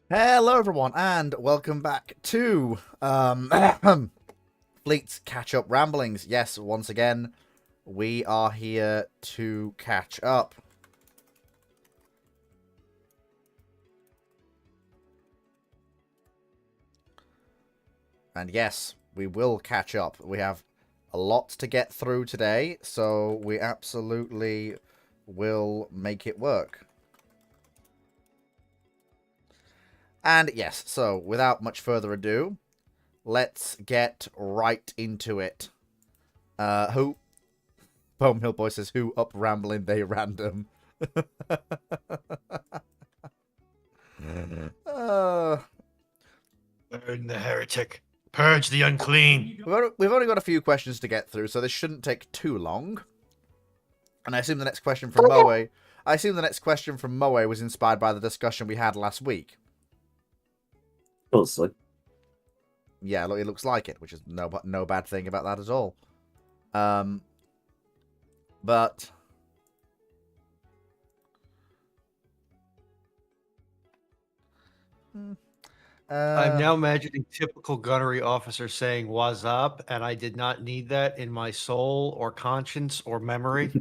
Hello, everyone, and welcome back to Fleet's Catch-Up Ramblings. Yes, once again, we are here to catch up. And yes, we will catch up. We have a lot to get through today, so we absolutely will make it work. And yes, so without much further ado, let's get right into it. Who? Foam Hill Boy says, who up rambling they random? uh, Burn the heretic. Purge the unclean. we've only got a few questions to get through, so this shouldn't take too long. And I assume the next question from Moe. I assume the next question from Moe was inspired by the discussion we had last week. Mostly. Yeah, it looks like it, which is no bad thing about that at all. But I'm now imagining typical gunnery officer saying "was up," and I did not need that in my soul or conscience or memory.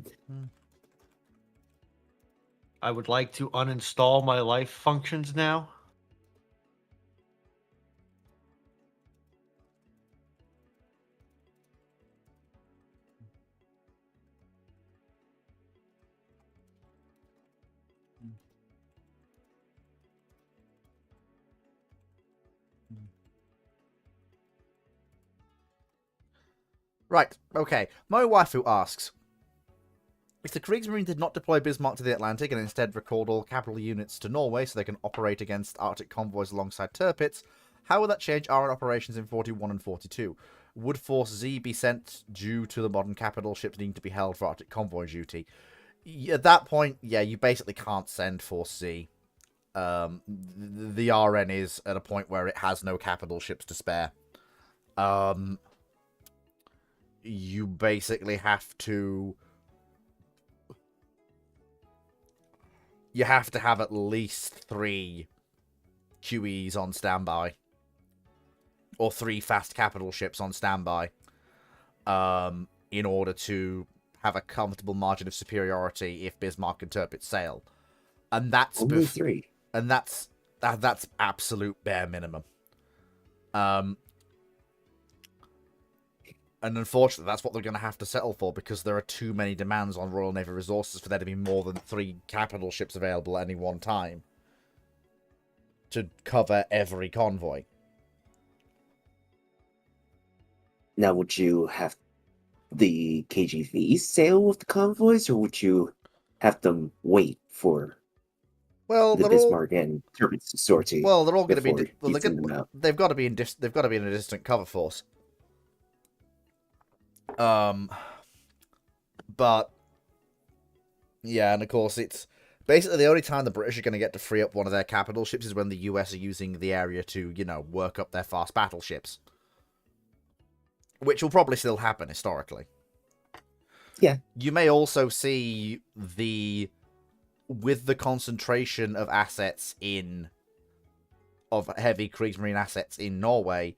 I would like to uninstall my life functions now. Right, okay. Moe Waifu asks, if the Kriegsmarine did not deploy Bismarck to the Atlantic and instead recalled all capital units to Norway so they can operate against Arctic convoys alongside Tirpitz, how would that change our operations in 41 and 42? Would Force Z be sent due to the modern capital ships needing to be held for Arctic convoy duty? At that point, yeah, you basically can't send Force Z. The RN is at a point where it has no capital ships to spare. You basically have to... You have to have at least 3 QEs on standby. Or 3 fast capital ships on standby. In order to have a comfortable margin of superiority if Bismarck and Tirpitz sail. And that's... Only 3. And that's absolute bare minimum. And unfortunately, that's what they're going to have to settle for, because there are too many demands on Royal Navy resources for there to be more than 3 capital ships available at any one time to cover every convoy. Now, would you have the KGV sail with the convoys, or would you have them wait for the Bismarck and Tirpitz sortie? Well, they're all going to be. They've got to be in. They've got to be in a distant cover force. But yeah, and of course it's basically the only time the British are going to get to free up one of their capital ships is when the US are using the area to, work up their fast battleships. Which will probably still happen historically. Yeah. You may also see with the concentration of assets of heavy Kriegsmarine assets in Norway,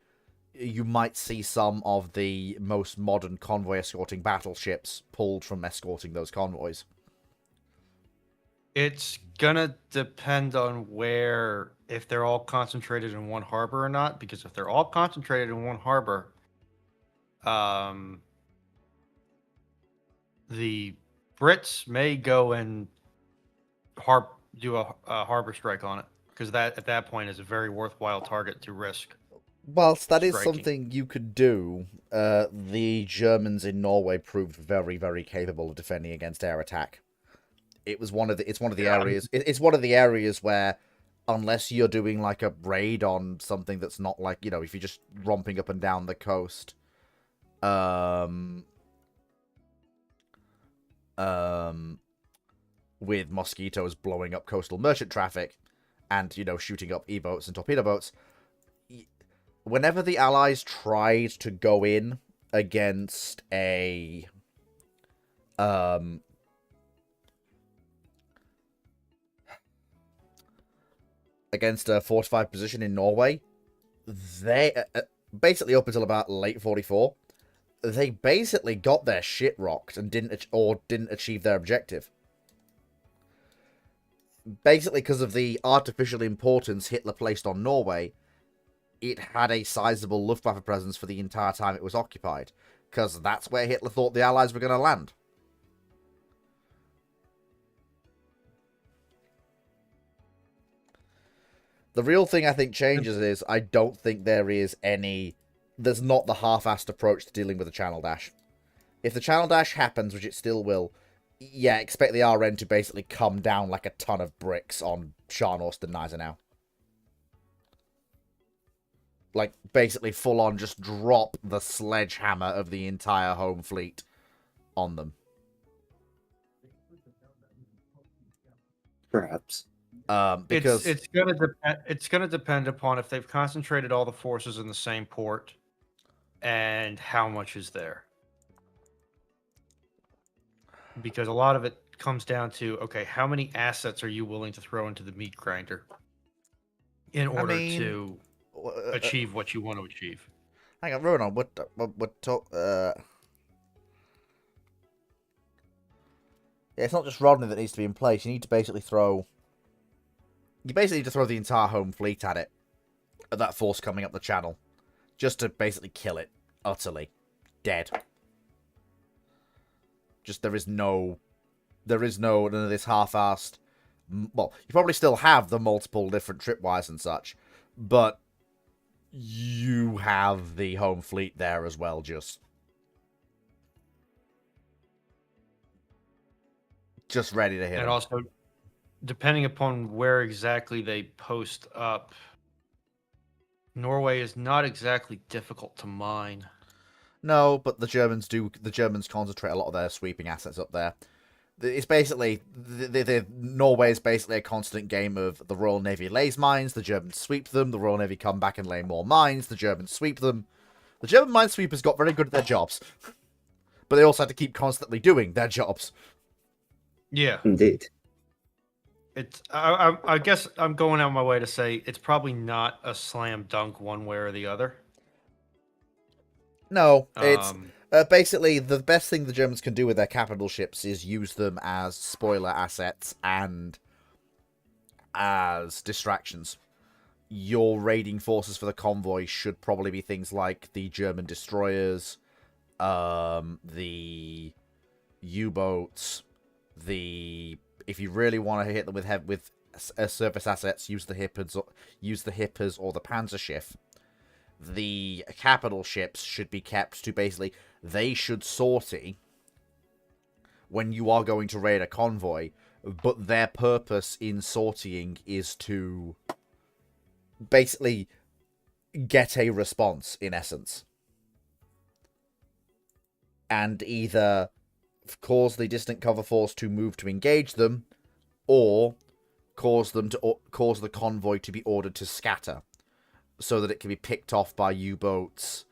you might see some of the most modern convoy escorting battleships pulled from escorting those convoys. It's gonna depend on if they're all concentrated in one harbor or not, because if they're all concentrated in one harbor, the Brits may go and do a harbor strike on it, because that at that point is a very worthwhile target to risk. Whilst that is something you could do, the Germans in Norway proved very, very capable of defending against air attack. It's one of the areas. It's one of the areas where, unless you're doing like a raid on something that's not like, if you're just romping up and down the coast, with mosquitoes blowing up coastal merchant traffic, and shooting up E-boats and torpedo boats. Whenever the Allies tried to go in against a against a fortified position in Norway, they basically up until about late 44, they basically got their shit rocked and didn't achieve their objective. Basically, because of the artificial importance Hitler placed on Norway, it had a sizable Luftwaffe presence for the entire time it was occupied, because that's where Hitler thought the Allies were going to land. The real thing I think changes is I don't think there's not the half-assed approach to dealing with the Channel Dash. If the Channel Dash happens, which it still will, yeah, expect the RN to basically come down like a ton of bricks on Scharnhorst and Gneisenau. Like, basically full-on just drop the sledgehammer of the entire home fleet on them. Perhaps. Because it's gonna depend upon if they've concentrated all the forces in the same port and how much is there. Because a lot of it comes down to, okay, how many assets are you willing to throw into the meat grinder in order to achieve what you want to achieve? Hang on, Ronan, yeah, it's not just Rodney that needs to be in place. You need to basically throw the entire home fleet at it, at that force coming up the channel, just to basically kill it utterly, dead. Just there is none of this half-assed. Well, you probably still have the multiple different tripwires and such, but you have the home fleet there as well, just ready to hit. And also, depending upon where exactly they post up, Norway is not exactly difficult to mine. No, but the Germans concentrate a lot of their sweeping assets up there. It's basically Norway is basically a constant game of the Royal Navy lays mines, the Germans sweep them, the Royal Navy come back and lay more mines, the Germans sweep them. The German minesweepers got very good at their jobs, but they also had to keep constantly doing their jobs. Yeah, indeed. I guess I'm going out of my way to say it's probably not a slam dunk one way or the other. No, it's basically the best thing the Germans can do with their capital ships is use them as spoiler assets and as distractions. Your raiding forces for the convoy should probably be things like the German destroyers, the U-boats, if you really want to hit them with surface assets, use the Hippers or the Panzerschiff. The capital ships should be kept to basically, they should sortie when you are going to raid a convoy, but their purpose in sortying is to basically get a response, in essence. And either cause the distant cover force to move to engage them, or cause the convoy to be ordered to scatter, so that it can be picked off by U-boats,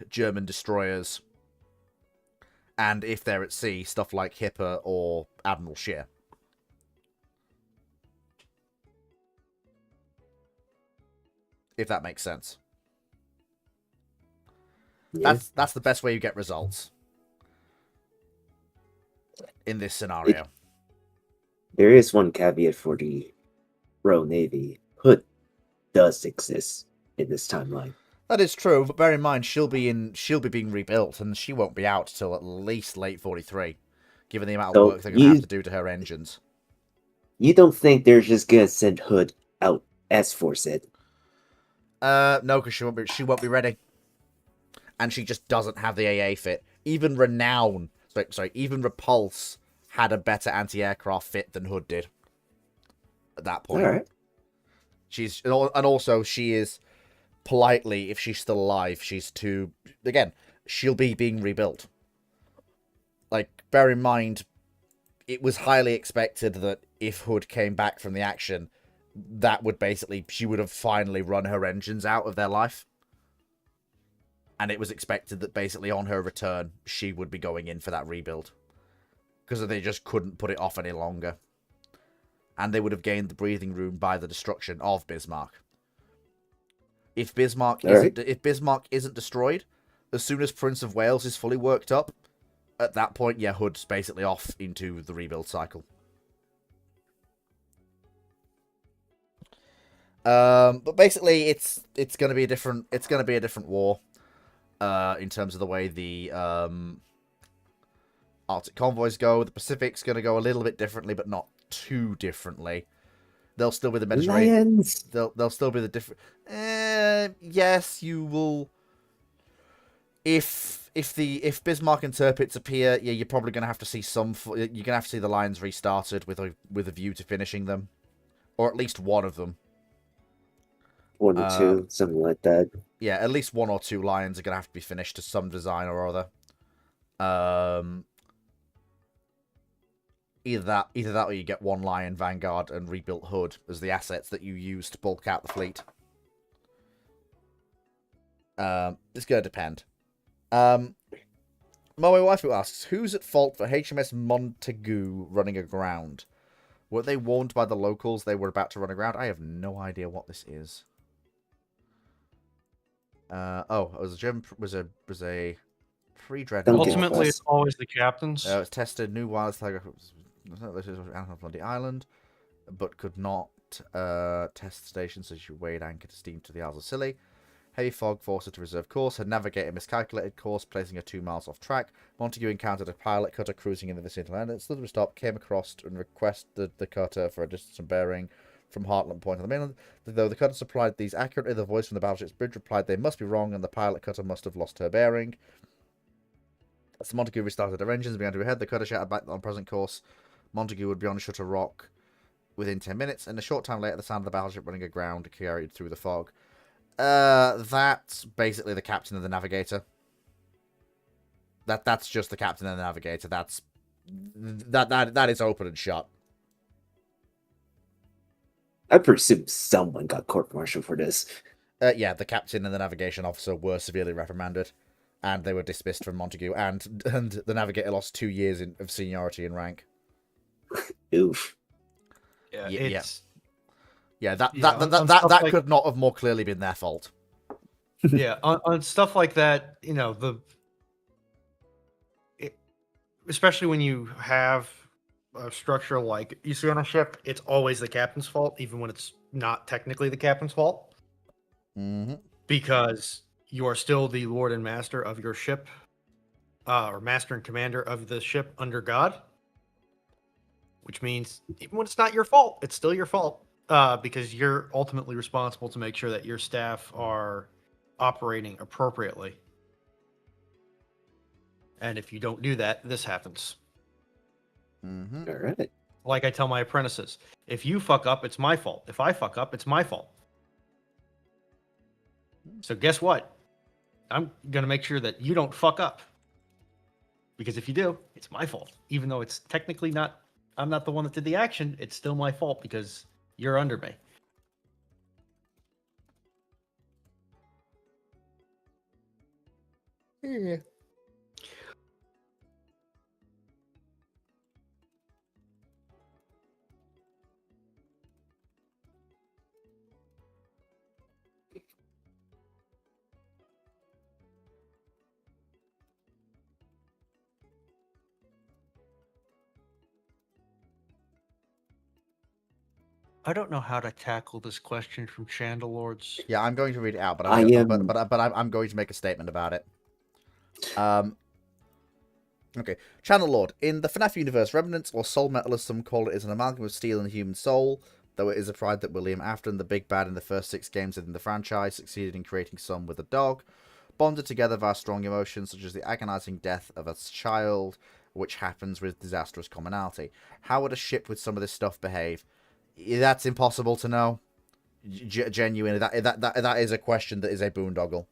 German destroyers, and if they're at sea, stuff like Hipper or Admiral Scheer. If that makes sense. Yeah. That's the best way you get results in this scenario. There is one caveat for the Royal Navy. Hood does exist in this timeline. That is true, but bear in mind she'll be being rebuilt, and she won't be out till at least late 43, given the amount of work they're going to have to do to her engines. You don't think they're just gonna send Hood out as forsaid? No, because she won't be ready, and she just doesn't have the AA fit. Even even Repulse had a better anti-aircraft fit than Hood did at that point. All right. She is politely, if she's still alive, she'll be being rebuilt. Like, bear in mind, it was highly expected that if Hood came back from the action, she would have finally run her engines out of their life. And it was expected that basically on her return, she would be going in for that rebuild. Because they just couldn't put it off any longer. and they would have gained the breathing room by the destruction of Bismarck. If Bismarck isn't destroyed, as soon as Prince of Wales is fully worked up, at that point, yeah, Hood's basically off into the rebuild cycle. But basically, it's gonna be a different war. In terms of the way the Arctic convoys go, the Pacific's gonna go a little bit differently, but not too differently. They'll still be the Mediterranean. Lions. They'll still be the different. Yes, you will. If Bismarck and Tirpitz appear, yeah, you're probably gonna have to see some. You're gonna have to see the lines restarted with a view to finishing them, or at least one of them. 1 or 2, something like that. Yeah, at least 1 or 2 lions are gonna have to be finished to some design or other. Either that or you get 1 Lion Vanguard and rebuilt Hood as the assets that you use to bulk out the fleet. It's going to depend. My wife who asks, who's at fault for HMS Montagu running aground? Were they warned by the locals they were about to run aground? I have no idea what this is. It was a German, was a pre-dreadnought. Ultimately, it's always the captains. It's tested new wireless telegraph. This is on Bloody Island, but could not test stations, so she weighed anchor to steam to the Isles of Scilly. Heavy fog forced her to reserve course. Her navigator miscalculated course, placing her 2 miles off track. Montagu encountered a pilot cutter cruising in the vicinity of land. It stood to a stop, came across and requested the cutter for a distance and bearing from Heartland Point on the mainland. Though the cutter supplied these accurately, the voice from the battleship's bridge replied they must be wrong, and the pilot cutter must have lost her bearing. As Montagu restarted her engines and began to head, the cutter shouted back on present course. Montagu would be on Shutter Rock within 10 minutes, and a short time later, the sound of the battleship running aground carried through the fog. That's basically the captain and the navigator. That's just the captain and the navigator. That is open and shut. I presume someone got court-martialed for this. Yeah, the captain and the navigation officer were severely reprimanded, and they were dismissed from Montagu, and the navigator lost 2 years of seniority and rank. Oof. Yeah, that could not have more clearly been their fault. Yeah, on stuff like that, especially when you have a structure like you see on a ship, it's always the captain's fault, even when it's not technically the captain's fault. Mm-hmm. Because you are still the lord and master of your ship, or master and commander of the ship under God. Which means even when it's not your fault, it's still your fault. Because you're ultimately responsible to make sure that your staff are operating appropriately. And if you don't do that, this happens. Mm-hmm. All right. Like I tell my apprentices, if you fuck up, it's my fault. If I fuck up, it's my fault. So guess what? I'm going to make sure that you don't fuck up. Because if you do, it's my fault. Even though it's technically not, I'm not the one that did the action, it's still my fault because you're under me. Yeah. I don't know how to tackle this question from Chandlelords. Yeah, I'm going to read it out, but I'm going to make a statement about it. Okay. Channel Lord. In the FNAF universe, Remnants, or Soul Metal as some call it, is an amalgam of steel and human soul, though it is a pride that William Afton, the big bad in the first 6 games within the franchise, succeeded in creating some with a dog, bonded together via strong emotions such as the agonizing death of a child, which happens with disastrous commonality. How would a ship with some of this stuff behave? That's impossible to know. Genuinely, that is a question that is a boondoggle,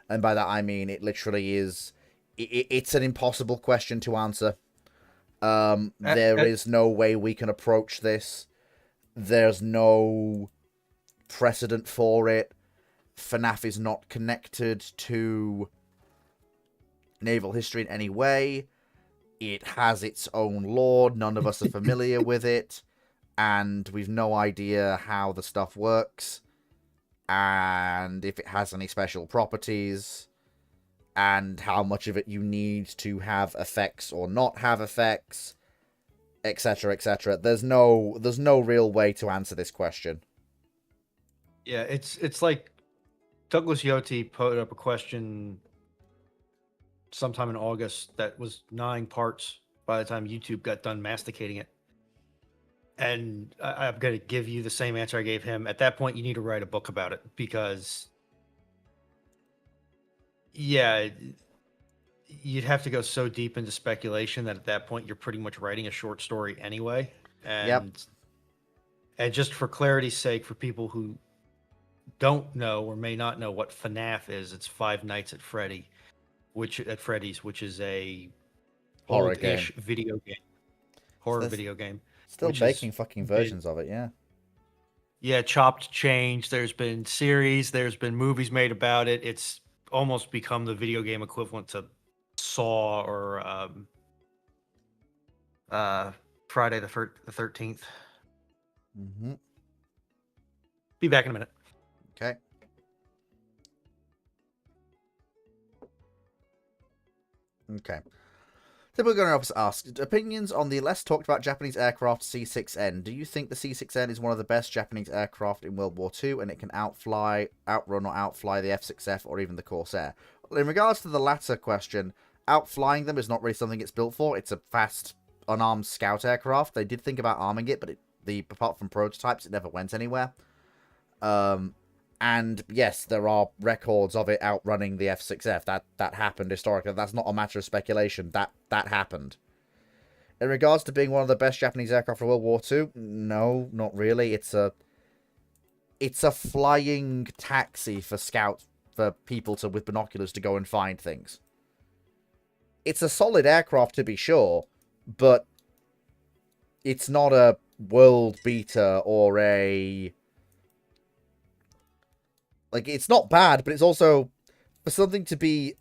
and by that I mean it literally is. It's an impossible question to answer. There is no way we can approach this. There's no precedent for it. FNAF is not connected to naval history in any way. It has its own lore. None of us are familiar with it. and we've no idea how the stuff works, and if it has any special properties, and how much of it you need to have effects or not have effects, etc., etc. There's no real way to answer this question. Yeah, it's like Douglas Yoti put up a question sometime in August that was 9 parts by the time YouTube got done masticating it. And I'm going to give you the same answer I gave him. At that point, you need to write a book about it because, yeah, you'd have to go so deep into speculation that at that point you're pretty much writing a short story anyway. And and just for clarity's sake, for people who don't know or may not know what FNAF is, it's Five Nights at Freddy's, which is a Horror old-ish game. video game, horror video game. Still making fucking versions of it, yeah. Yeah, chopped, changed. There's been series, there's been movies made about it. It's almost become the video game equivalent to Saw or Friday the 13th. Mm-hmm. Be back in a minute. Okay. Okay. Typical Gunner Officer asked, opinions on the less talked about Japanese aircraft C-6N. Do you think the C-6N is one of the best Japanese aircraft in World War II and it can outrun or outfly the F-6F or even the Corsair? Well, in regards to the latter question, outflying them is not really something it's built for. It's a fast, unarmed scout aircraft. They did think about arming it, but apart from prototypes, it never went anywhere. And yes, there are records of it outrunning the F-6F. That happened historically. That's not a matter of speculation. That happened. In regards to being one of the best Japanese aircraft of World War II, no, not really. It's a flying taxi for scouts, for people with binoculars to go and find things. It's a solid aircraft to be sure, but it's not a world beater or a... Like, it's not bad, but it's also, for something to be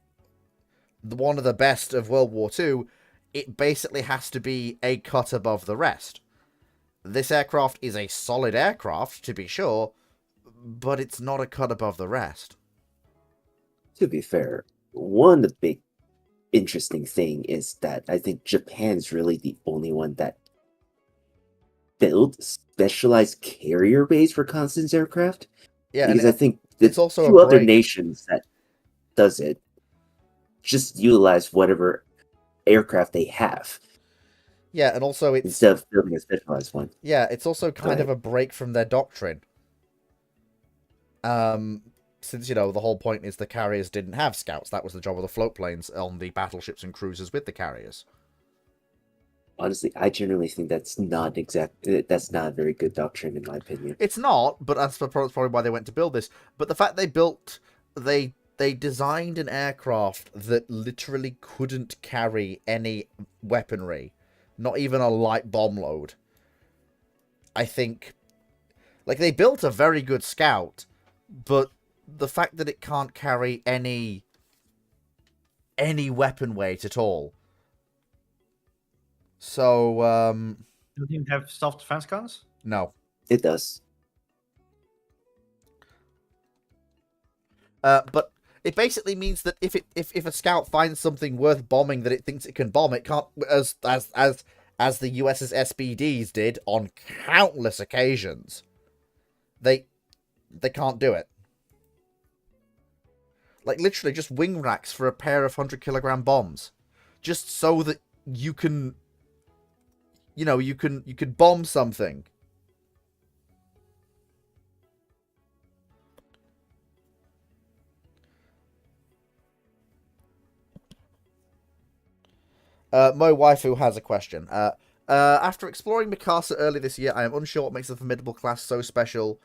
one of the best of World War II, it basically has to be a cut above the rest. This aircraft is a solid aircraft, to be sure, but it's not a cut above the rest. To be fair, one of the big interesting thing is that I think Japan's really the only one that built specialized carrier bays for Constance aircraft. Yeah, because I think it's also two other nations that does it just utilize whatever aircraft they have. Yeah, and also it's... instead of building a specialized one. Yeah, it's also kind of a break from their doctrine. Since, the whole point is the carriers didn't have scouts. That was the job of the float planes on the battleships and cruisers with the carriers. Honestly, I generally think that's not a very good doctrine, in my opinion. It's not, but that's probably why they went to build this. But the fact they designed an aircraft that literally couldn't carry any weaponry, not even a light bomb load. I think, like, they built a very good scout, but the fact that it can't carry any weapon weight at all. So, Does it even have self-defense guns? No. It does. But it basically means that if a scout finds something worth bombing that it thinks it can bomb, it can't, as the US's SBDs did on countless occasions. They can't do it. Like, literally just wing racks for a pair of 100-kilogram bombs, just so that you can, you can bomb something. Mo Waifu has a question. After exploring Mikasa early this year, I am unsure what makes the Formidable class so special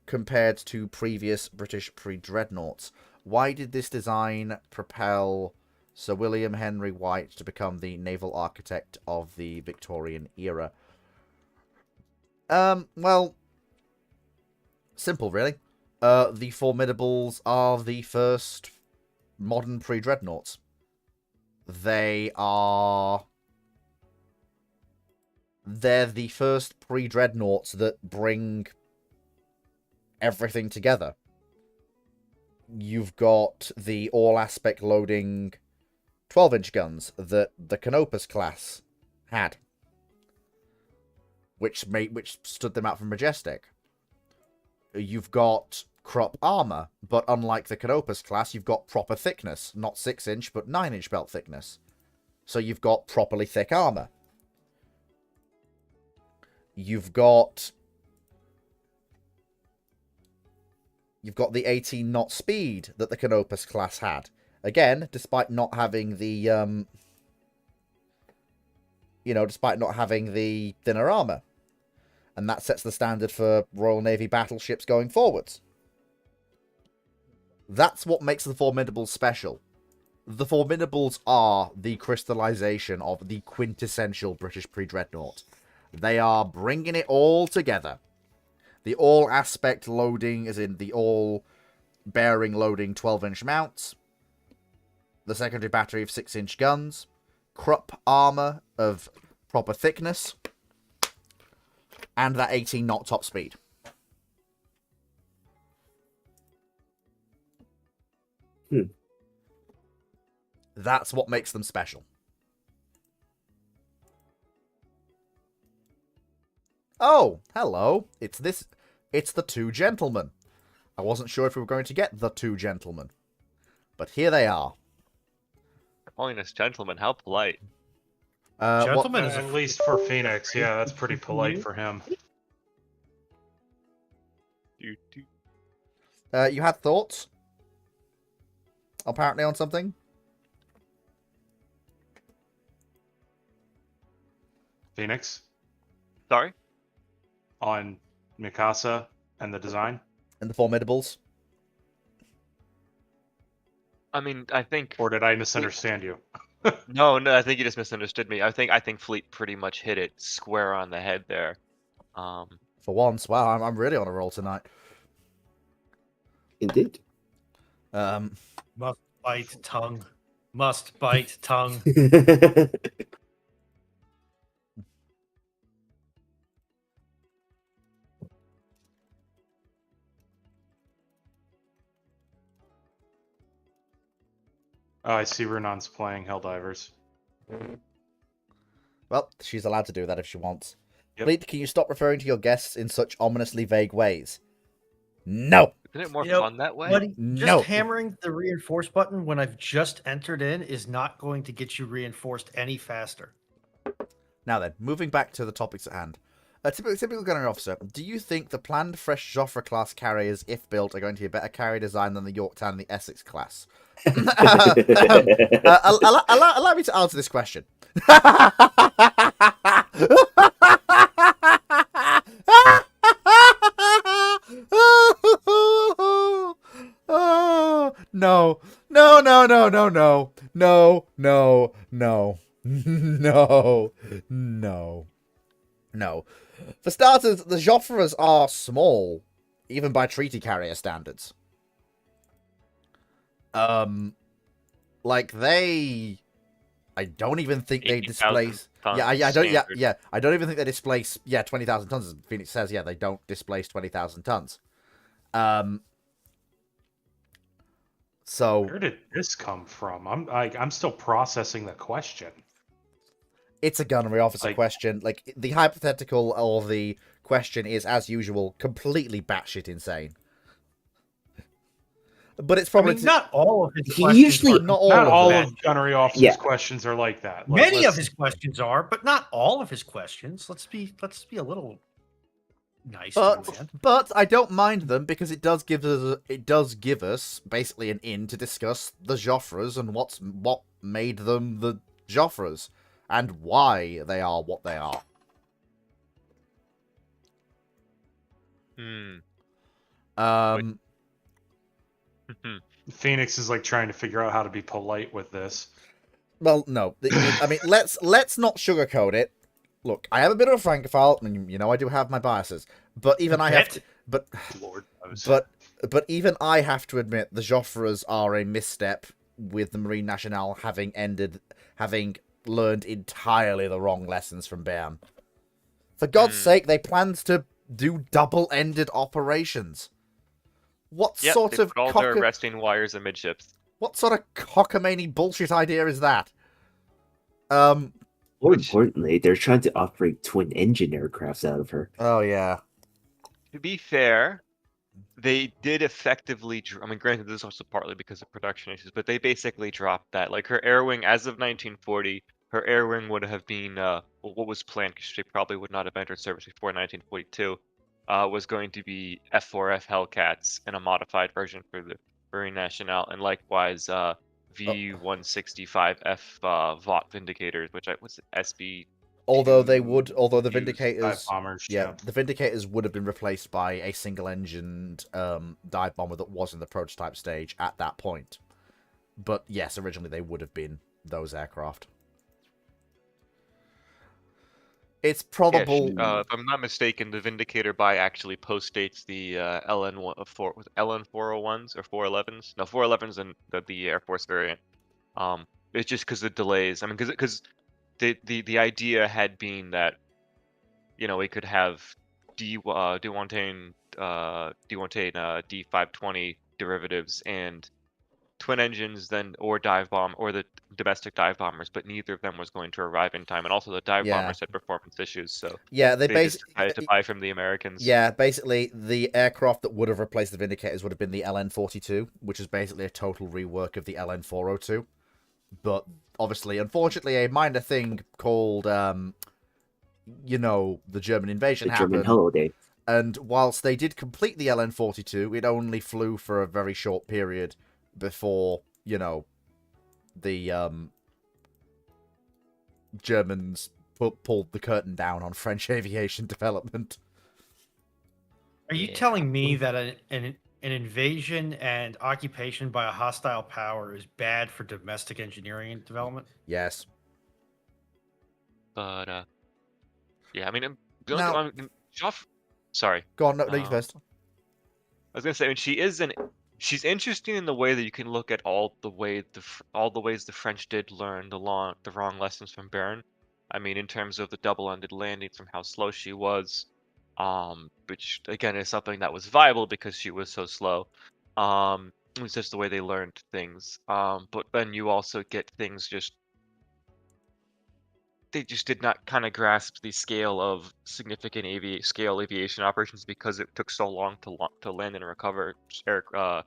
compared to previous British pre-dreadnoughts. Why did this design propel Sir William Henry White to become the naval architect of the Victorian era? Well, simple, really. The Formidables are the first modern pre-dreadnoughts. They are they're the first pre-dreadnoughts that bring everything together. You've got the all-aspect loading 12-inch guns that the Canopus class had, which stood them out from Majestic. You've got crop armor, but unlike the Canopus class, you've got proper thickness, not 6-inch, but 9-inch belt thickness. So you've got properly thick armor. You've got the 18 knot speed that the Canopus class had. Again, despite not having the, despite not having the thinner armor. And that sets the standard for Royal Navy battleships going forwards. That's what makes the Formidables special. The Formidables are the crystallization of the quintessential British pre-dreadnought. They are bringing it all together. The all-aspect loading, as in the all-bearing loading 12-inch mounts, the secondary battery of 6-inch guns, Krupp armor of proper thickness, and that 18-knot top speed. That's what makes them special. Oh, hello. It's the two gentlemen. I wasn't sure if we were going to get the two gentlemen. But here they are. Calling us gentlemen, how polite. Gentlemen is at least for Phoenix, yeah, that's pretty polite for him. You had thoughts? Apparently on something? Phoenix? Sorry? On Mikasa and the design? And the Formidables? I mean, I think... Or did I misunderstand you? No, I think you just misunderstood me. I think Fleet pretty much hit it square on the head there. For once, wow, I'm really on a roll tonight. Indeed. Must bite tongue. Must bite tongue. Oh, I see Renan's playing Helldivers. Well, she's allowed to do that if she wants. Yep. Fleet, can you stop referring to your guests in such ominously vague ways? No! Isn't it more You know, fun that way? Buddy, No. just hammering the reinforce button when I've just entered in is not going to get you reinforced any faster. Now then, moving back to the topics at hand. A typical gunnery officer, do you think the planned fresh Joffre class carriers, if built, are going to be a better carrier design than the Yorktown and the Essex class? Allow me to answer this question. No. For starters, the Joffres are small, even by treaty carrier standards. Like I don't even think they displace. Yeah, I don't. Yeah, I don't even think they displace. Yeah, 20,000 tons. As Phoenix says, yeah, they don't displace 20,000 tons. So Where did this come from? I'm still processing the question. it's a gunnery officer question. Like, the hypothetical or the question is, as usual, completely batshit insane. But it's probably not all of his He questions usually- are- not all Not of all them. of gunnery officers' Yeah. questions are like that. Many Let's- of his questions are, but not all of his questions. Let's be a little nice. to the man. But I don't mind them because it does give us basically an in to discuss the Joffres and what made them the Joffres and why they are what they are. Phoenix is like trying to figure out how to be polite with this. Well, no. I mean, let's not sugarcoat it. Look, I am a bit of a francophile, and I do have my biases. But even I have to, Lord knows. but even I have to admit the Joffres are a misstep with the Marine Nationale having learned entirely the wrong lessons from Bern. For God's sake, they planned to do double-ended operations. What Yep, sort they of put all their arresting wires amidships. what sort of cockamamie bullshit idea is that? More Which- importantly, they're trying to operate twin-engine aircrafts out of her. Oh yeah. To be fair, they did effectively. I mean, granted, this is also partly because of production issues, but they basically dropped that. Like her air wing, as of 1940, her air wing would have been what was planned, because she probably would not have entered service before 1942. Was going to be F4F Hellcats and a modified version for the Marine Nationale, and likewise V165F Vought Vindicators, which was it, SB. Although the Use Vindicators, dive bombers, yeah, the Vindicators would have been replaced by a single-engined dive bomber that was in the prototype stage at that point. But yes, originally they would have been those aircraft. It's probable. If I'm not mistaken, the Vindicator buy actually postdates the LN401s or 411s. No, 411s and the Air Force variant. It's just because of delays. I mean, because the idea had been that, we could have D110 D520 derivatives and twin engines or dive bomb or the domestic dive bombers, but neither of them was going to arrive in time, and also the dive bombers had performance issues, so they just decided to buy from the Americans. Yeah, basically the aircraft that would have replaced the Vindicators would have been the LN-42, which is basically a total rework of the LN-402. But obviously, unfortunately, a minor thing called the German invasion happened. German holiday. And whilst they did complete the LN-42, it only flew for a very short period before, the Germans pulled the curtain down on French aviation development. Are you telling me that an invasion and occupation by a hostile power is bad for domestic engineering and development? Yes. But yeah, I mean, sorry. Go on, no, you first. I was gonna say, I mean, she's interesting in the way that you can look at all the ways the French did learn the wrong lessons from Bern. I mean, in terms of the double-ended landings, from how slow she was, which again is something that was viable because she was so slow. It was just the way they learned things. But then you also get things they just did not kind of grasp the scale of significant aviation operations because it took so long to land and recover the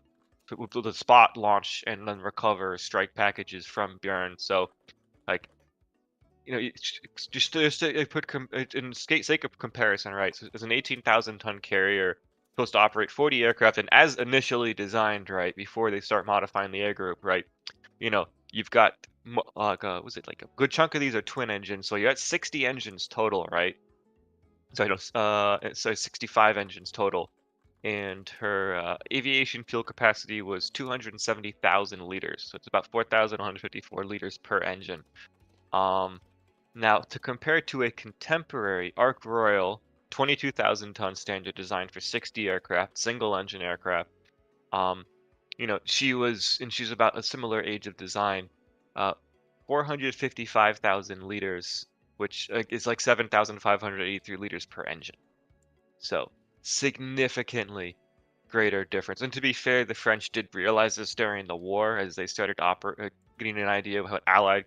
spot launch and then recover strike packages from Bjorn. So, like, just to put in sake of comparison, right? So it's an 18,000-ton carrier supposed to operate 40 aircraft, and as initially designed, right, before they start modifying the air group, right, you've got was it like a good chunk of these are twin engines, so you're at 60 engines total, right? So so 65 engines total, and her aviation fuel capacity was 270,000 liters, so it's about 4,154 liters per engine. Now to compare to a contemporary Ark Royal 22,000-ton standard designed for 60 aircraft, single engine aircraft, she's about a similar age of design, 455,000 liters, which is like 7,583 liters per engine. So significantly greater difference. And to be fair, the French did realize this during the war as they started getting an idea of what Allied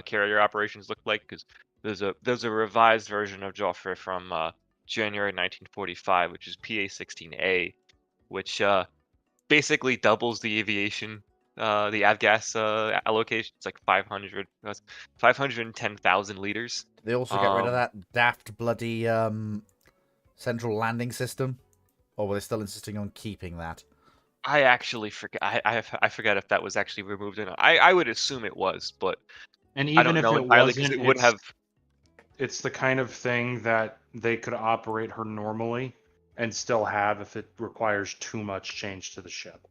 carrier operations looked like, because there's a revised version of Joffre from January 1945, which is PA-16A, which basically doubles the aviation, the avgas allocation. It's like 510,000 liters. They also get rid of that daft bloody central landing system, or were they still insisting on keeping that? I actually forget. I forget if that was actually removed or not. I would assume it was, but and I don't even if know it entirely wasn't, because it would have. It's the kind of thing that they could operate her normally and still have if it requires too much change to the ship.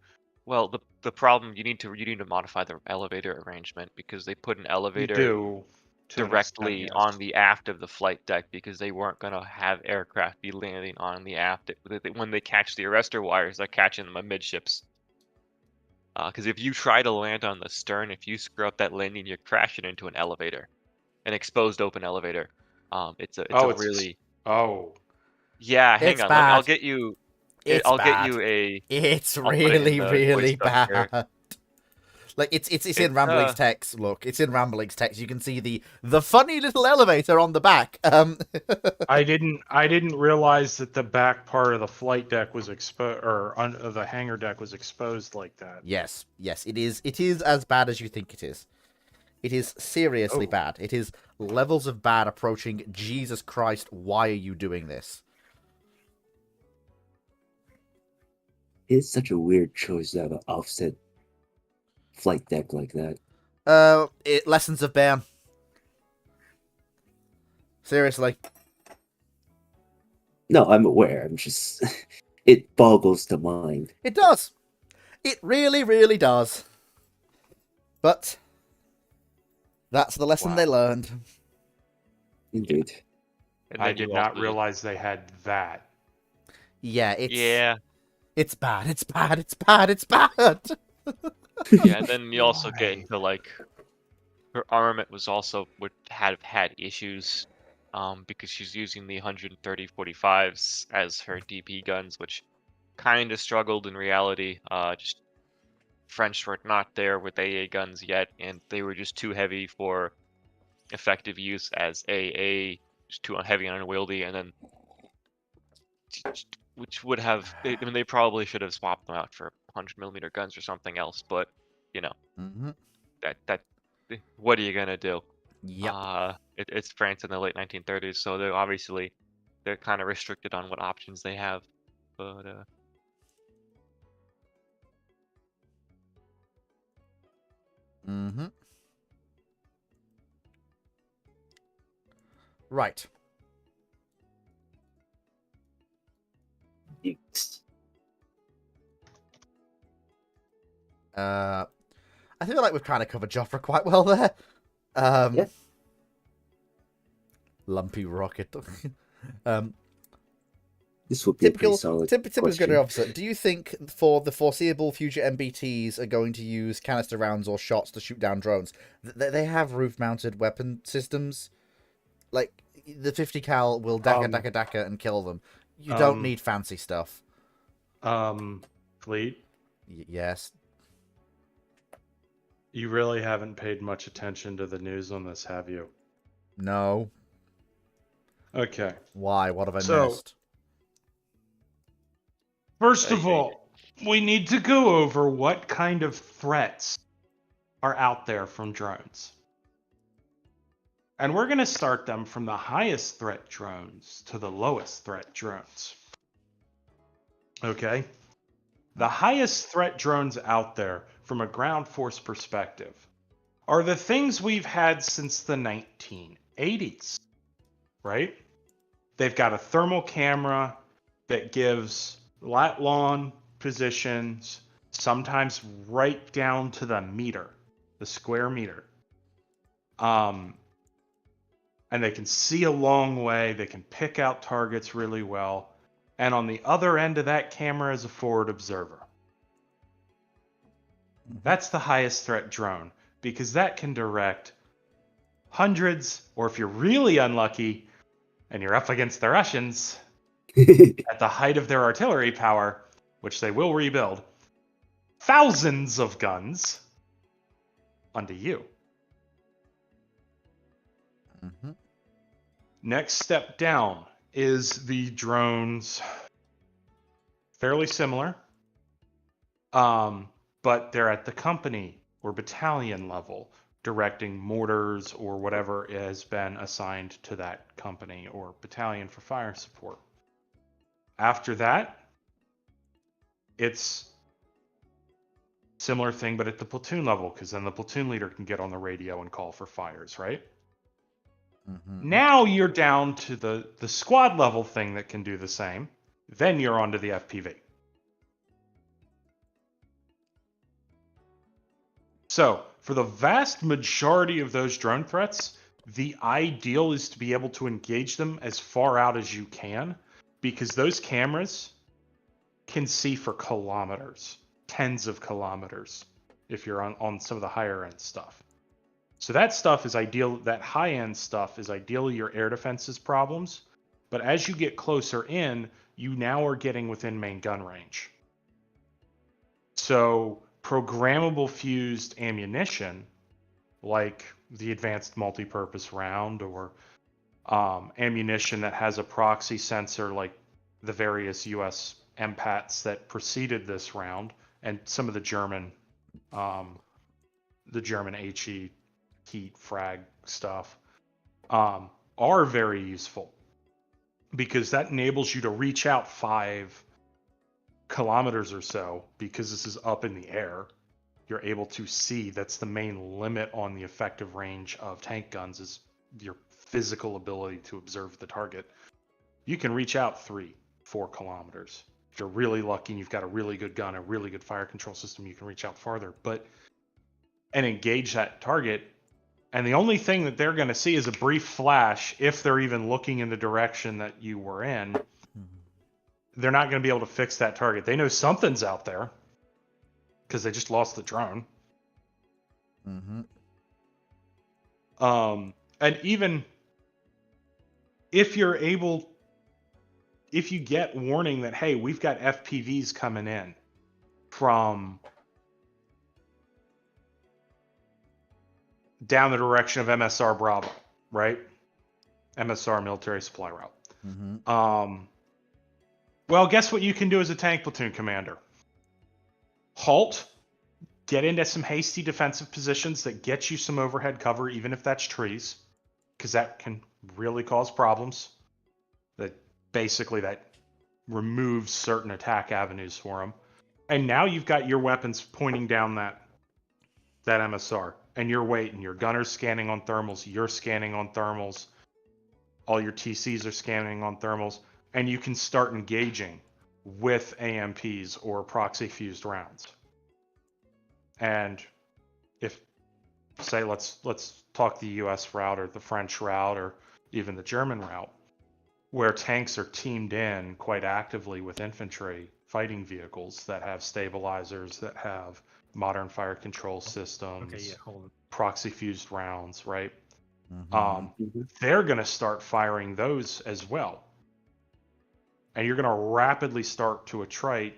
Well, the problem you need to modify the elevator arrangement because they put an elevator directly on the aft of the flight deck because they weren't going to have aircraft be landing on the aft. When they catch the arrestor wires, they're catching them amidships. Because if you try to land on the stern, if you screw up that landing, you're crashing into an elevator, an exposed open elevator. It's a really Oh, Yeah, hang It's on. bad. I'll get you. It's I'll bad. get you a. It's I'll put it in really, the really voice stuff here. bad. Like it's in It's, Rambling's text. Look, it's in Rambling's text. You can see the funny little elevator on the back. I didn't realize that the back part of the flight deck was exposed, or the hangar deck was exposed like that. Yes, it is. It is as bad as you think it is. It is seriously Oh. bad. It is levels of bad approaching. Jesus Christ, why are you doing this? It's such a weird choice to have an offset flight deck like that. Lessons of BAM. Seriously. No, I'm aware. I'm just it boggles the mind. It does. It really, really does. But that's the lesson Wow. they learned. Indeed. and I then did you not also- realize they had that. Yeah, it's Yeah, it's bad. It's bad. It's bad. It's bad. yeah, and then you also get Why? into like her armament would have had issues, because she's using the 130 45s as her DP guns, which kind of struggled in reality. Just French were not there with AA guns yet, and they were just too heavy for effective use as AA, just too heavy and unwieldy, and then which would have, I mean, they probably should have swapped them out for 100mm guns or something else, but you know, Mm-hmm. that what are you gonna do? Yep. It's France in the late 1930s, so they're kind of restricted on what options they have, but Mm-hmm. Right. Yeeks. I feel like we've kind of covered Joffre quite well there. Yeah. Lumpy rocket. This would be a pretty Typical solid Gunnery question. officer. Do you think for the foreseeable future MBTs are going to use canister rounds or shots to shoot down drones? They have roof-mounted weapon systems. Like the 50 cal will daka and kill them. You don't need fancy stuff. Fleet, Yes. you really haven't paid much attention to the news on this, have you? No. Okay. Why? What have I So- missed? First of all, we need to go over what kind of threats are out there from drones. And we're going to start them from the highest threat drones to the lowest threat drones. Okay? The highest threat drones out there from a ground force perspective are the things we've had since the 1980s, right? They've got a thermal camera that gives lat-long positions, sometimes right down to the meter, the square meter. And they can see a long way. They can pick out targets really well. And on the other end of that camera is a forward observer. That's the highest threat drone because that can direct hundreds, or if you're really unlucky and you're up against the Russians at the height of their artillery power, which they will rebuild, thousands of guns onto you. Mm-hmm. Next step down is the drones. Fairly similar, but they're at the company or battalion level, directing mortars or whatever has been assigned to that company or battalion for fire support. After that, it's similar thing, but at the platoon level, because then the platoon leader can get on the radio and call for fires, right? Mm-hmm. Now you're down to the squad level thing that can do the same. Then you're onto the FPV. So, for the vast majority of those drone threats, the ideal is to be able to engage them as far out as you can, because those cameras can see for kilometers, tens of kilometers, if you're on some of the higher end stuff. So that stuff is ideal, that high end stuff is ideally your air defenses problems, But as you get closer in, you now are getting within main gun range. So programmable fused ammunition, like the advanced multi-purpose round, or ammunition that has a proxy sensor like the various US MPATs that preceded this round, and some of the German HE heat frag stuff, are very useful, because that enables you to reach out 5 kilometers or so, because this is up in the air. You're able to see. That's the main limit on the effective range of tank guns, is your physical ability to observe the target. You can reach out 3-4 kilometers. If you're really lucky and you've got a really good gun, a really good fire control system, you can reach out farther, and engage that target. And the only thing that they're going to see is a brief flash, if they're even looking in the direction that you were in. They're not going to be able to fix that target. They know something's out there because they just lost the drone. Mm-hmm. And even if you get warning that, hey, we've got FPVs coming in from down the direction of MSR Bravo, right? MSR, military supply route. Mm-hmm. Well, guess what you can do as a tank platoon commander? Halt, get into some hasty defensive positions that get you some overhead cover, even if that's trees, because that can really cause problems. That removes certain attack avenues for them. And now you've got your weapons pointing down that MSR, and you're waiting. Your gunner's scanning on thermals, you're scanning on thermals, all your TCs are scanning on thermals, and you can start engaging with AMPs or proxy fused rounds. And if, say, let's talk the US route or the French route or even the German route, where tanks are teamed in quite actively with infantry fighting vehicles that have stabilizers, that have modern fire control systems, Okay, yeah, hold on. proxy fused rounds, right? Mm-hmm. They're going to start firing those as well. And you're going to rapidly start to attrite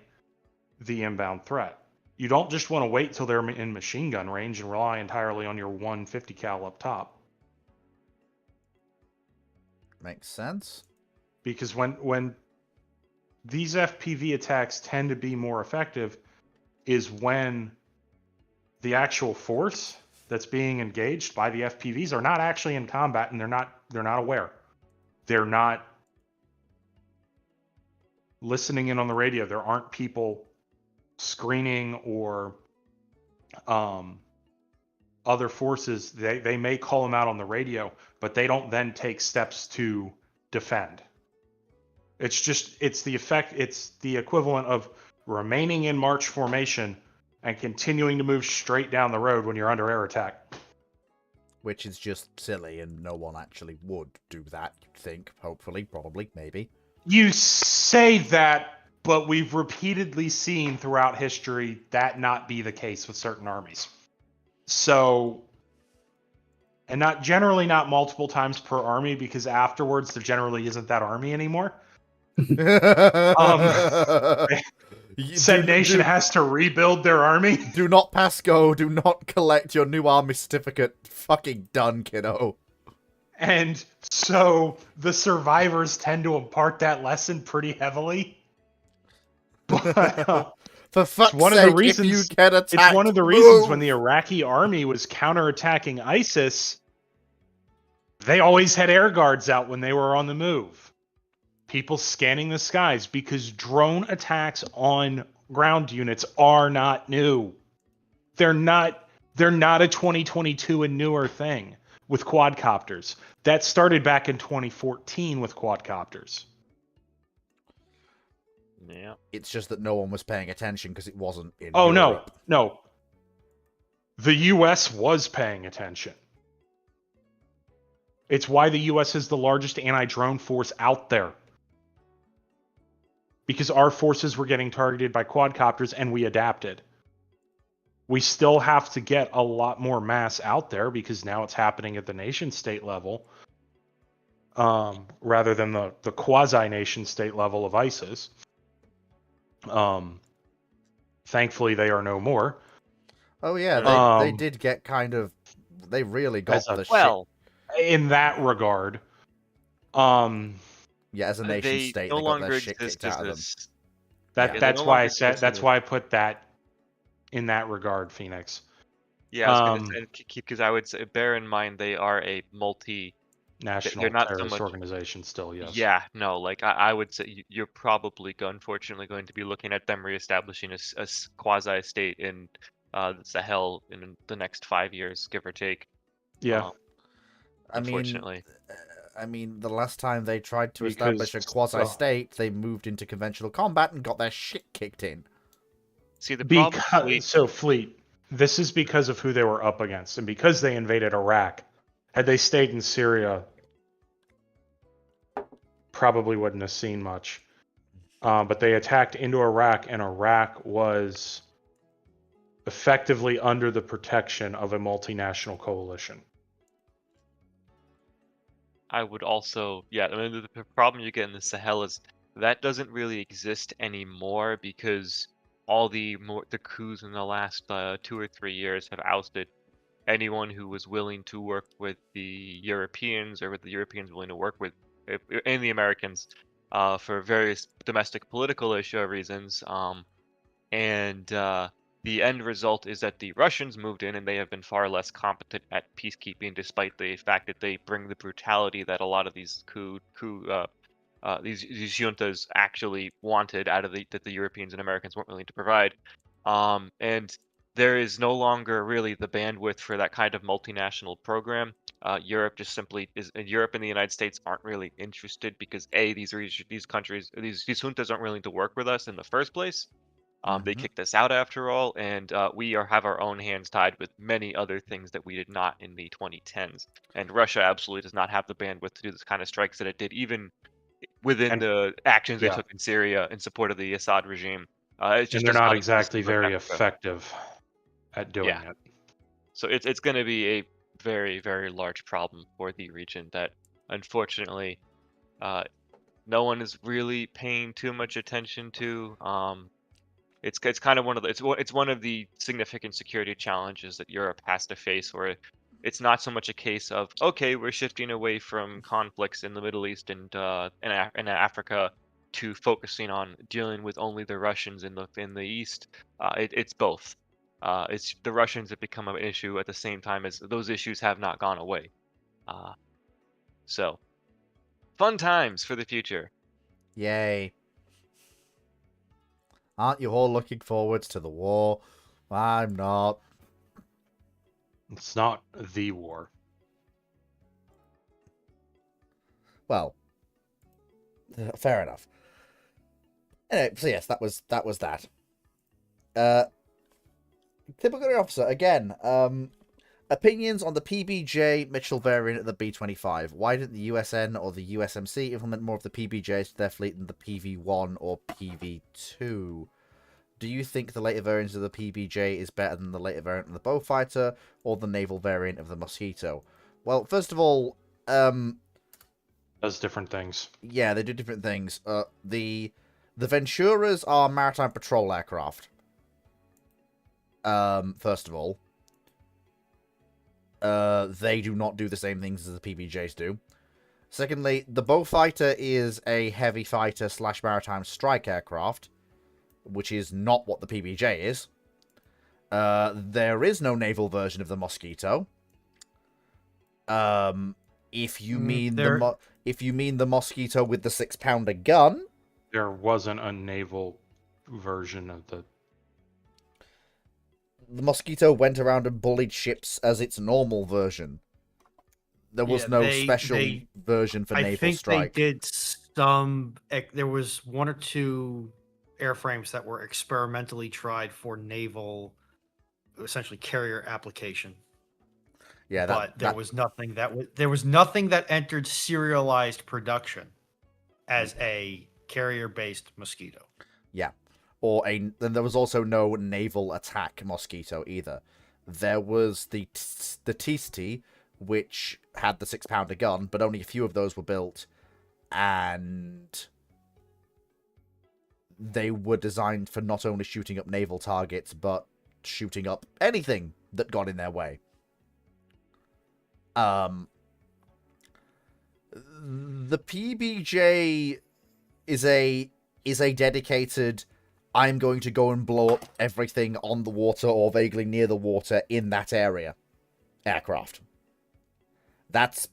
the inbound threat. You don't just want to wait till they're in machine gun range and rely entirely on your 150 cal up top. Makes sense. Because when these FPV attacks tend to be more effective is when the actual force that's being engaged by the FPVs are not actually in combat, and they're not aware. They're not listening in on the radio. There aren't people screening or other forces. They may call them out on the radio, but they don't then take steps to defend. It's the equivalent of remaining in march formation and continuing to move straight down the road when you're under air attack. Which is just silly, and no one actually would do that, you'd think. Hopefully, probably, maybe. You say that, but we've repeatedly seen throughout history that not be the case with certain armies. So, and not multiple times per army, because afterwards there generally isn't that army anymore. Said nation has to rebuild their army. Do not pass go. Do not collect your new army certificate. Fucking done, kiddo. And so the survivors tend to impart that lesson pretty heavily. But, for fuck's one sake, of the reasons, if you get attacked, it's one of the reasons when the Iraqi army was counterattacking ISIS, they always had air guards out when they were on the move. People scanning the skies, because drone attacks on ground units are not new. They're not a 2022 and newer thing with quadcopters. That started back in 2014 with quadcopters. Yeah. It's just that no one was paying attention because it wasn't in Oh, Europe. no. The US was paying attention. It's why the US is the largest anti-drone force out there. Because our forces were getting targeted by quadcopters and we adapted. We still have to get a lot more mass out there, because now it's happening at the nation state level. rather than the quasi-nation state level of ISIS. Thankfully, they are no more. Oh yeah, they did get kind of. They really got the well, shit. In that regard, Yeah, as a nation they state, no they got longer their shit exist kicked as out of them. this. That they that's no why longer I said exist that's as why I put that in that regard, Phoenix. Yeah, I was going to say, because I would say, bear in mind they are a National they're not so terrorist much. organization still, yes. Yeah, no, like I would say you're probably unfortunately going to be looking at them reestablishing a quasi state in the Sahel in the next 5 years, give or take. Yeah. Unfortunately. I mean, the last time they tried to Because, establish a quasi-state, they moved into conventional combat and got their shit kicked in. See, the problem Fleet, this is because of who they were up against, and because they invaded Iraq. Had they stayed in Syria, probably wouldn't have seen much. But they attacked into Iraq, and Iraq was effectively under the protection of a multinational coalition. I would also, I mean, the problem you get in the Sahel is that doesn't really exist anymore because all the coups in the last 2 or 3 years have ousted anyone who was willing to work with the Europeans or with the Europeans willing to work with and the Americans for various domestic political issue reasons. The end result is that the Russians moved in and they have been far less competent at peacekeeping, despite the fact that they bring the brutality that a lot of these these juntas actually wanted out of that the Europeans and Americans weren't willing to provide. And there is no longer really the bandwidth for that kind of multinational program. Europe just simply is. Europe and the United States aren't really interested because these countries, these juntas aren't willing to work with us in the first place. They kicked us out after all, and we have our own hands tied with many other things that we did not in the 2010s. And Russia absolutely does not have the bandwidth to do this kind of strikes that it did, even within the actions they took in Syria in support of the Assad regime. It's just they're not exactly in very Africa. effective at doing it. So it's going to be a very, very large problem for the region that, unfortunately, no one is really paying too much attention to. It's kind of it's one of the significant security challenges that Europe has to face, where it's not so much a case of, okay, we're shifting away from conflicts in the Middle East and in Africa to focusing on dealing with only the Russians in the East. It's both. It's the Russians have become an issue at the same time as those issues have not gone away. So fun times for the future. Yay. Aren't you all looking forward to the war? I'm not. It's not the war. Well, fair enough. Anyway, so yes, that was that. Typical officer again. Opinions on the PBJ Mitchell variant of the B-25. Why didn't the USN or the USMC implement more of the PBJs to their fleet than the PV-1 or PV-2? Do you think the later variant of the PBJ is better than the later variant of the Beaufighter or the naval variant of the Mosquito? Well, first of all, does different things. Yeah, they do different things. The Venturas are maritime patrol aircraft. First of all. They do not do the same things as the PBJs do. Secondly, the Beaufighter is a heavy fighter / maritime strike aircraft, which is not what the PBJ is. There is no naval version of the Mosquito. If you mean the Mosquito with the 6-pounder gun, there wasn't a naval version of the Mosquito went around and bullied ships as its normal version. There was no special version for naval strike. I think they did some. There was 1 or 2 airframes that were experimentally tried for naval, essentially carrier application. Yeah, but there was nothing that entered serialized production as a carrier-based Mosquito. Yeah. Then there was also no naval attack Mosquito either. There was the Tisti, which had the 6-pounder gun, but only a few of those were built, and they were designed for not only shooting up naval targets, but shooting up anything that got in their way. The PBJ is a dedicated, I'm going to go and blow up everything on the water or vaguely near the water in that area aircraft. That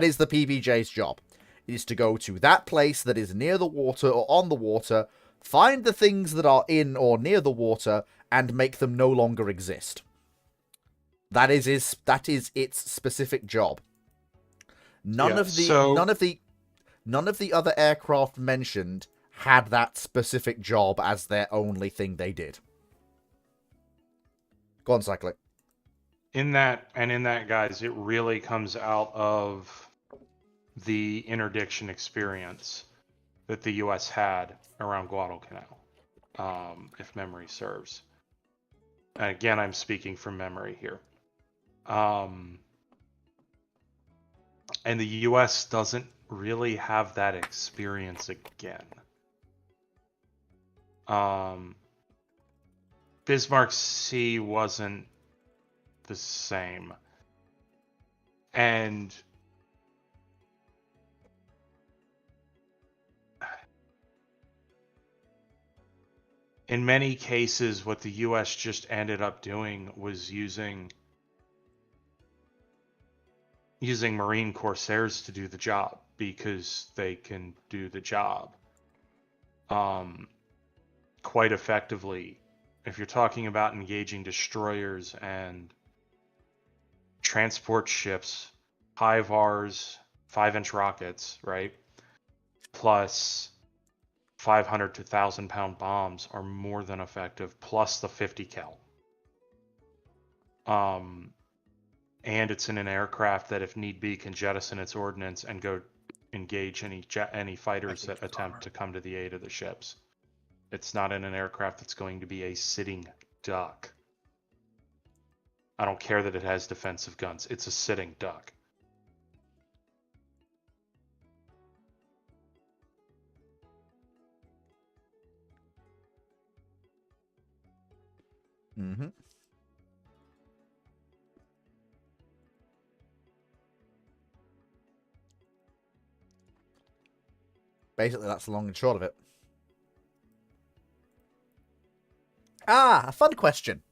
is the PBJ's job. It is to go to that place that is near the water or on the water, find the things that are in or near the water, and make them no longer exist. That is its specific job. None of the other aircraft mentioned had that specific job as their only thing they did. Go on, Cyclic. In that, guys, it really comes out of the interdiction experience that the U.S. had around Guadalcanal, if memory serves. And again, I'm speaking from memory here. And the U.S. doesn't really have that experience again. Bismarck Sea wasn't the same. And in many cases, what the U.S. just ended up doing was using Marine Corsairs to do the job, because they can do the job quite effectively. If you're talking about engaging destroyers and transport ships, HIVARs, 5-inch rockets, right, plus 500 to 1,000-pound bombs are more than effective, plus the 50 cal. And it's in an aircraft that, if need be, can jettison its ordnance and go engage any fighters that attempt to come to the aid of the ships. It's not in an aircraft that's going to be a sitting duck. I don't care that it has defensive guns. It's a sitting duck. Mm-hmm. Basically, that's the long and short of it. A fun question.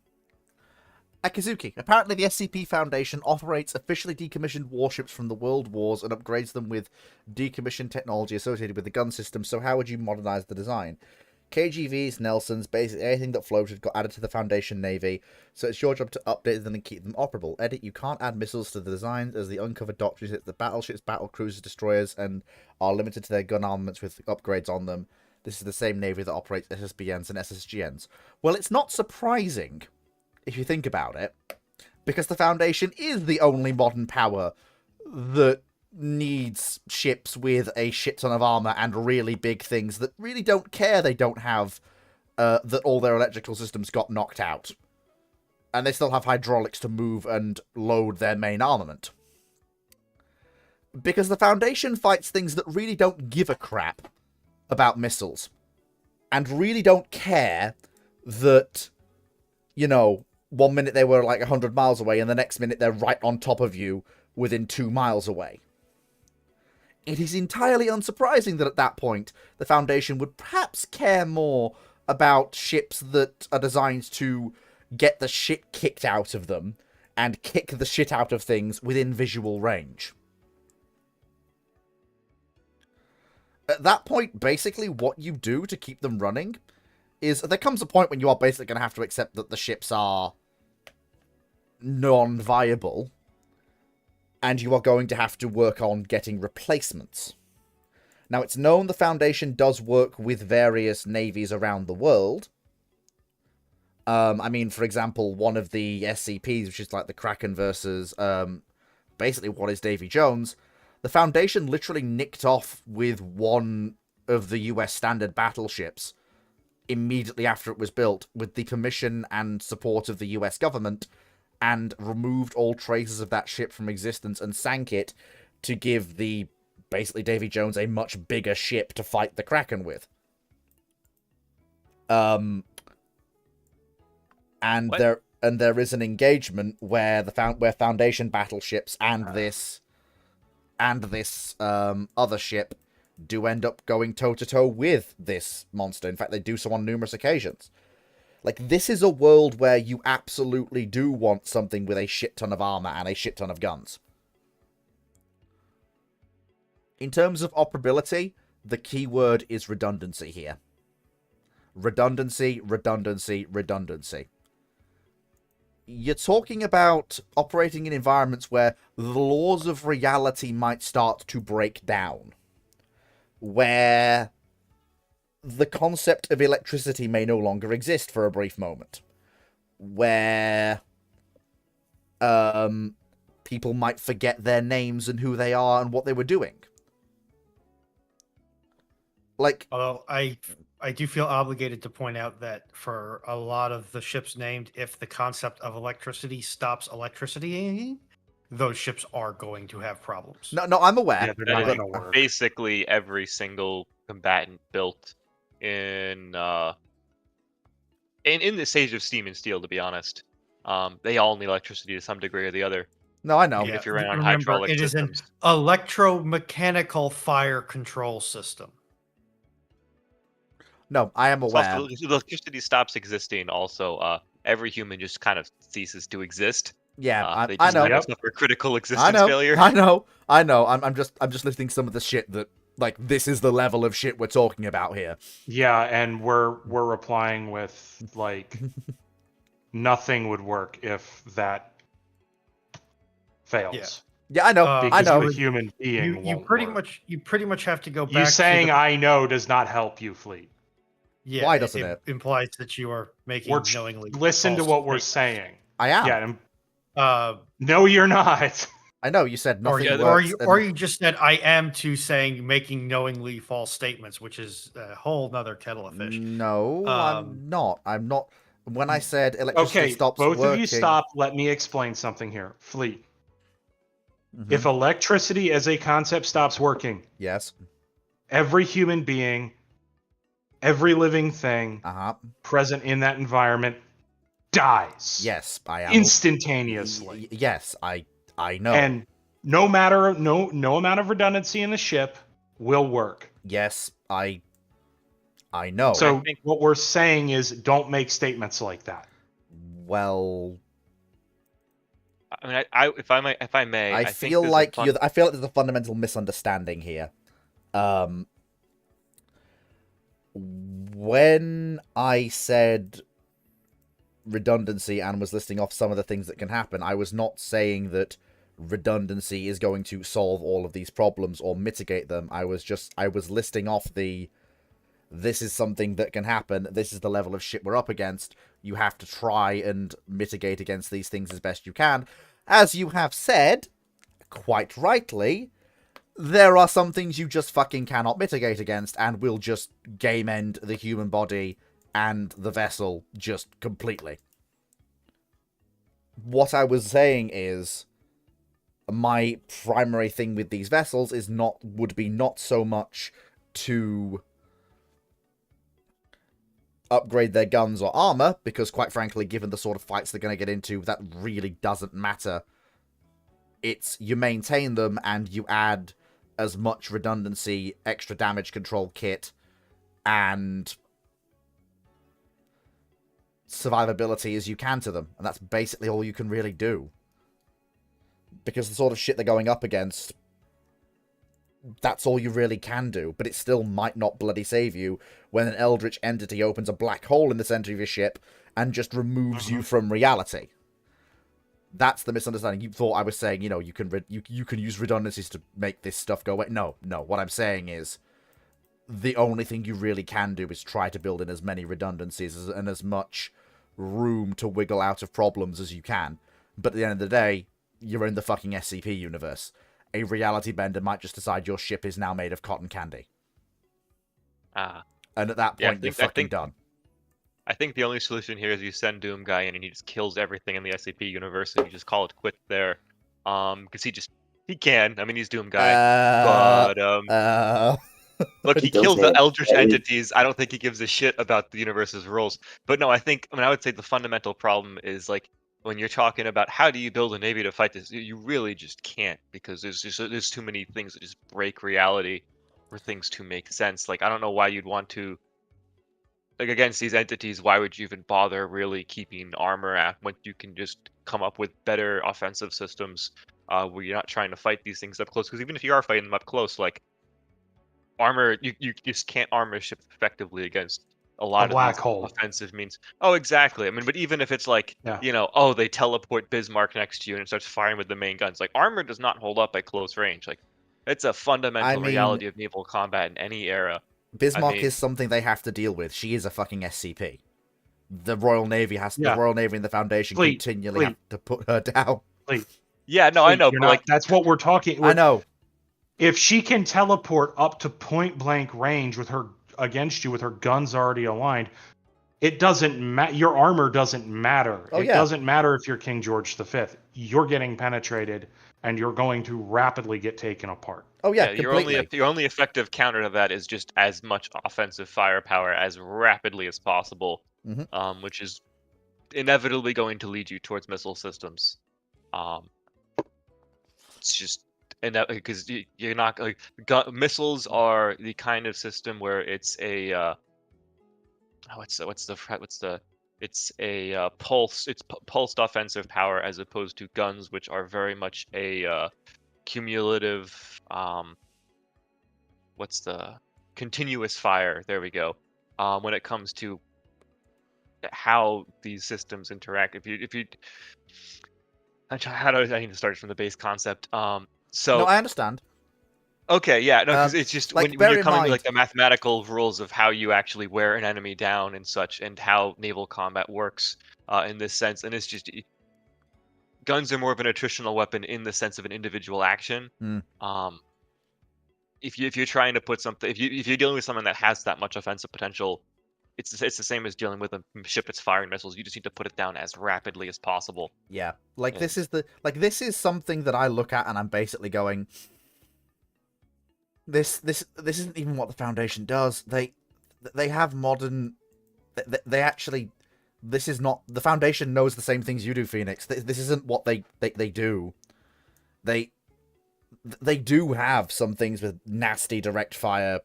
Akizuki, apparently the SCP Foundation operates officially decommissioned warships from the World Wars and upgrades them with decommissioned technology associated with the gun system, so how would you modernize the design? KGVs, Nelsons, basically anything that floated got added to the Foundation Navy, so it's your job to update them and keep them operable. Edit, you can't add missiles to the designs, as the uncovered doctrines hit the battleships, battle cruisers, destroyers, and are limited to their gun armaments with upgrades on them. This is the same Navy that operates SSBNs and SSGNs. Well, it's not surprising, if you think about it, because the Foundation is the only modern power that needs ships with a shit ton of armor and really big things that really don't care they don't have that all their electrical systems got knocked out. And they still have hydraulics to move and load their main armament. Because the Foundation fights things that really don't give a crap about missiles. And really don't care that, you know, 1 minute they were like 100 miles away and the next minute they're right on top of you within 2 miles away. It is entirely unsurprising that at that point, the Foundation would perhaps care more about ships that are designed to get the shit kicked out of them and kick the shit out of things within visual range. At that point, basically, what you do to keep them running is there comes a point when you are basically going to have to accept that the ships are non-viable, and you are going to have to work on getting replacements. Now, it's known the Foundation does work with various navies around the world. I mean, for example, one of the SCPs, which is like the Kraken versus basically what is Davy Jones, the Foundation literally nicked off with one of the US standard battleships immediately after it was built, with the permission and support of the US government, and removed all traces of that ship from existence and sank it to give basically Davy Jones a much bigger ship to fight the Kraken with. And What? there is an engagement where where Foundation battleships and this other ship do end up going toe-to-toe with this monster. In fact, they do so on numerous occasions. Like, this is a world where you absolutely do want something with a shit ton of armor and a shit ton of guns. In terms of operability, the key word is redundancy here. Redundancy, redundancy, redundancy. You're talking about operating in environments where the laws of reality might start to break down. Where the concept of electricity may no longer exist for a brief moment. Where people might forget their names and who they are and what they were doing. Like, Although I do feel obligated to point out that for a lot of the ships named, if the concept of electricity stops electricity, those ships are going to have problems. no, I'm aware. Yeah, they're That not is going to work. basically every single combatant built in the Age of Steam and Steel, to be honest. They all need electricity to some degree or the other. No, I know. Yeah, If you're running on remember, hydraulic it is an systems. electromechanical fire control system. No, I am Plus, aware. the electricity stops existing. Also, every human just kind of ceases to exist. Yeah, They I just know. kind of suffer critical I existence know. failure. I know. I'm just listing some of the shit that, like, this is the level of shit we're talking about here. Yeah, and we're replying with like nothing would work if that fails. Yeah, I know. I Because know. the human being You won't pretty work. much have to go back. You saying to the, I know does not help you, Fleet. yeah, Why doesn't it? implies that you are making We're knowingly. listen to false what we're statements. saying. I am. Yeah, and Uh, no, you're not. I know. You said or, nothing you, works. or you just said I am to saying making knowingly false statements, which is a whole nother kettle of fish. No, I'm not. I'm not. When I said electricity Okay, stops both working... of you stop. Let me explain something here. Fleet. Mhm. If electricity as a concept stops working, Yes. every human being, every living thing Uh-huh. present in that environment dies. Yes, I am. Instantaneously. Yes, I know. And no amount of redundancy in the ship will work. Yes, I know. So I think- what we're saying is don't make statements like that. Well, I mean, if I may, I think feel there's a like fun- I feel like there's a fundamental misunderstanding here. When I said redundancy and was listing off some of the things that can happen, I was not saying that redundancy is going to solve all of these problems or mitigate them. I was listing off this is something that can happen. This is the level of shit we're up against. You have to try and mitigate against these things as best you can. As you have said, quite rightly, there are some things you just fucking cannot mitigate against and will just game end the human body and the vessel just completely. What I was saying is, my primary thing with these vessels would be not so much to upgrade their guns or armor, because quite frankly, given the sort of fights they're going to get into, that really doesn't matter. It's you maintain them and you add as much redundancy, extra damage control kit, and survivability as you can to them. And that's basically all you can really do. Because the sort of shit they're going up against, that's all you really can do. But it still might not bloody save you when an eldritch entity opens a black hole in the center of your ship and just removes you from reality. That's the misunderstanding. You thought I was saying, you can use redundancies to make this stuff go away. No. What I'm saying is, the only thing you really can do is try to build in as many redundancies and as much room to wiggle out of problems as you can. But at the end of the day, you're in the fucking SCP universe. A reality bender might just decide your ship is now made of cotton candy. Ah. And at that Yeah, point, you're fucking done. I think the only solution here is you send Doom Guy in and he just kills everything in the SCP universe and you just call it quits there. Because he can. I mean, he's Doom Guy, but look, he kills the Eldritch entities. I don't think he gives a shit about the universe's rules. But no, I would say the fundamental problem is like when you're talking about how do you build a navy to fight this, you really just can't, because there's too many things that just break reality for things to make sense. Like I don't know why you'd want to. Like against these entities, why would you even bother really keeping armor at when you can just come up with better offensive systems where you're not trying to fight these things up close? Because even if you are fighting them up close, like armor, you just can't armor ship effectively against a lot of black these hole offensive means. Oh, exactly. I mean, but even if it's like, they teleport Bismarck next to you and it starts firing with the main guns, like armor does not hold up at close range. Like it's a fundamental reality of naval combat in any era. Bismarck is something they have to deal with. She is a fucking SCP. The Royal Navy the Royal Navy and the Foundation continually have to put her down. Yeah, no, I know. But like that's what we're talking. I know. If she can teleport up to point blank range with her against you with her guns already aligned, it doesn't matter. Your armor doesn't matter. It doesn't matter if you're King George V. You're getting penetrated, and you're going to rapidly get taken apart. Oh yeah, your only effective counter to that is just as much offensive firepower as rapidly as possible, which is inevitably going to lead you towards missile systems. It's just because you're not like missiles are the kind of system where it's a it's a pulsed offensive power as opposed to guns, which are very much a cumulative continuous fire. There we go. When it comes to how these systems interact, I need to start from the base concept. No, I understand. Okay, yeah, no, because it's just when you're coming to like the mathematical rules of how you actually wear an enemy down and such, and how naval combat works in this sense, and it's just guns are more of an attritional weapon in the sense of an individual action. If you're trying to put something, if you're dealing with something that has that much offensive potential, it's the same as dealing with a ship that's firing missiles. You just need to put it down as rapidly as possible. Yeah, this is something that I look at and I'm basically going, this isn't even what the Foundation does. They have modern. They actually. This is not the Foundation knows the same things you do, Phoenix. This isn't what they do. They do have some things with nasty direct fire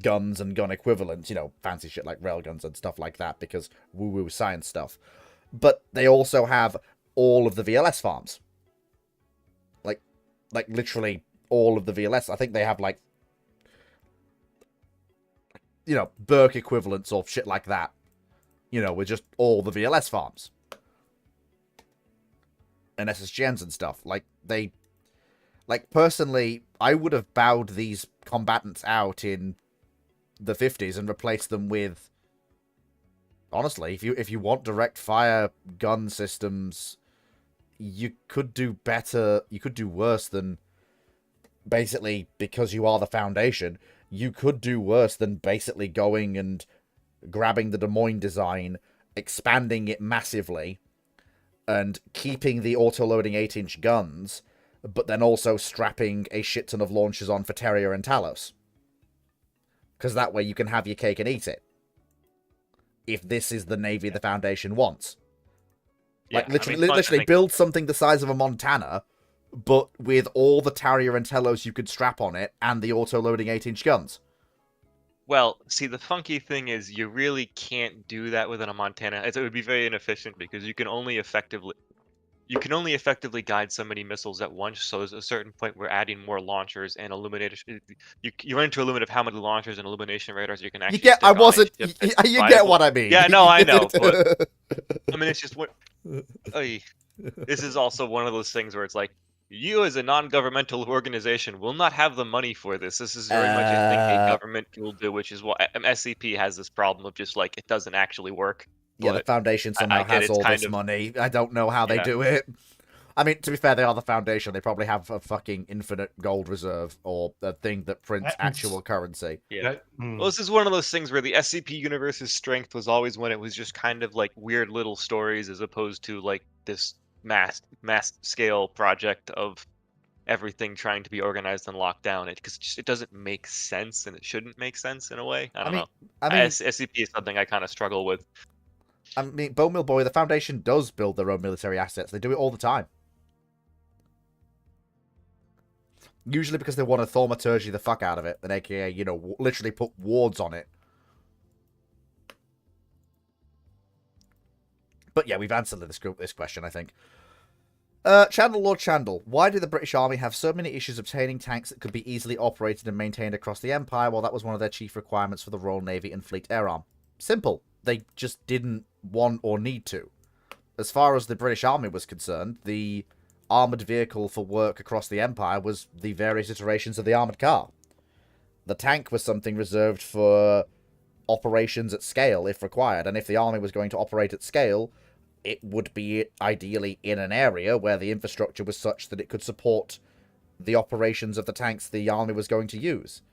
guns and gun equivalents, fancy shit like railguns and stuff like that, because woo-woo science stuff. But they also have all of the VLS farms. Like literally all of the VLS. I think they have Burke equivalents or shit like that. With just all the VLS farms. And SSGNs and stuff. Personally, I would have bowed these combatants out in the 50s and replaced them with, honestly, if you want direct fire gun systems, you could do better, you could do worse than, basically, because you are the Foundation, you could do worse than basically going and grabbing the Des Moines design, expanding it massively, and keeping the auto-loading 8-inch guns, but then also strapping a shit ton of launchers on for Terrier and Talos. Because that way you can have your cake and eat it. If this is the Navy the Foundation wants. Literally build something the size of a Montana, but with all the Terrier and Telos you could strap on it, and the auto-loading 8-inch guns. Well, see, the funky thing is you really can't do that within a Montana. It would be very inefficient because you can only effectively guide so many missiles at once. So there's a certain point where adding more launchers and illuminators, you run into a limit of how many launchers and illumination radars you can actually. You get what I mean. Yeah, no, I know. But, I mean, it's just what. This is also one of those things where it's like, you as a non-governmental organization will not have the money for this. This is very much a thing a government will do, which is what SCP has this problem of just like it doesn't actually work. Yeah, the Foundation somehow has all this money. I don't know how they do it. I mean, to be fair, they are the Foundation. They probably have a fucking infinite gold reserve or a thing that prints actual currency. Yeah. Well, this is one of those things where the SCP universe's strength was always when it was just kind of like weird little stories as opposed to like this mass scale project of everything trying to be organized and locked down. Because it doesn't make sense and it shouldn't make sense in a way. I don't know. I mean, SCP is something I kind of struggle with. I mean, Bone Mill Boy, the Foundation does build their own military assets. They do it all the time. Usually because they want to thaumaturgy the fuck out of it, and aka, you know, literally put wards on it. But yeah, we've answered this question, I think. Chandler Lord Chandle, why did the British Army have so many issues obtaining tanks that could be easily operated and maintained across the Empire, while that was one of their chief requirements for the Royal Navy and Fleet Air Arm? Simple. They just didn't want or need to. As far as the British Army was concerned, the armoured vehicle for work across the Empire was the various iterations of the armoured car. The tank was something reserved for operations at scale, if required, and if the army was going to operate at scale, it would be ideally in an area where the infrastructure was such that it could support the operations of the tanks the army was going to use.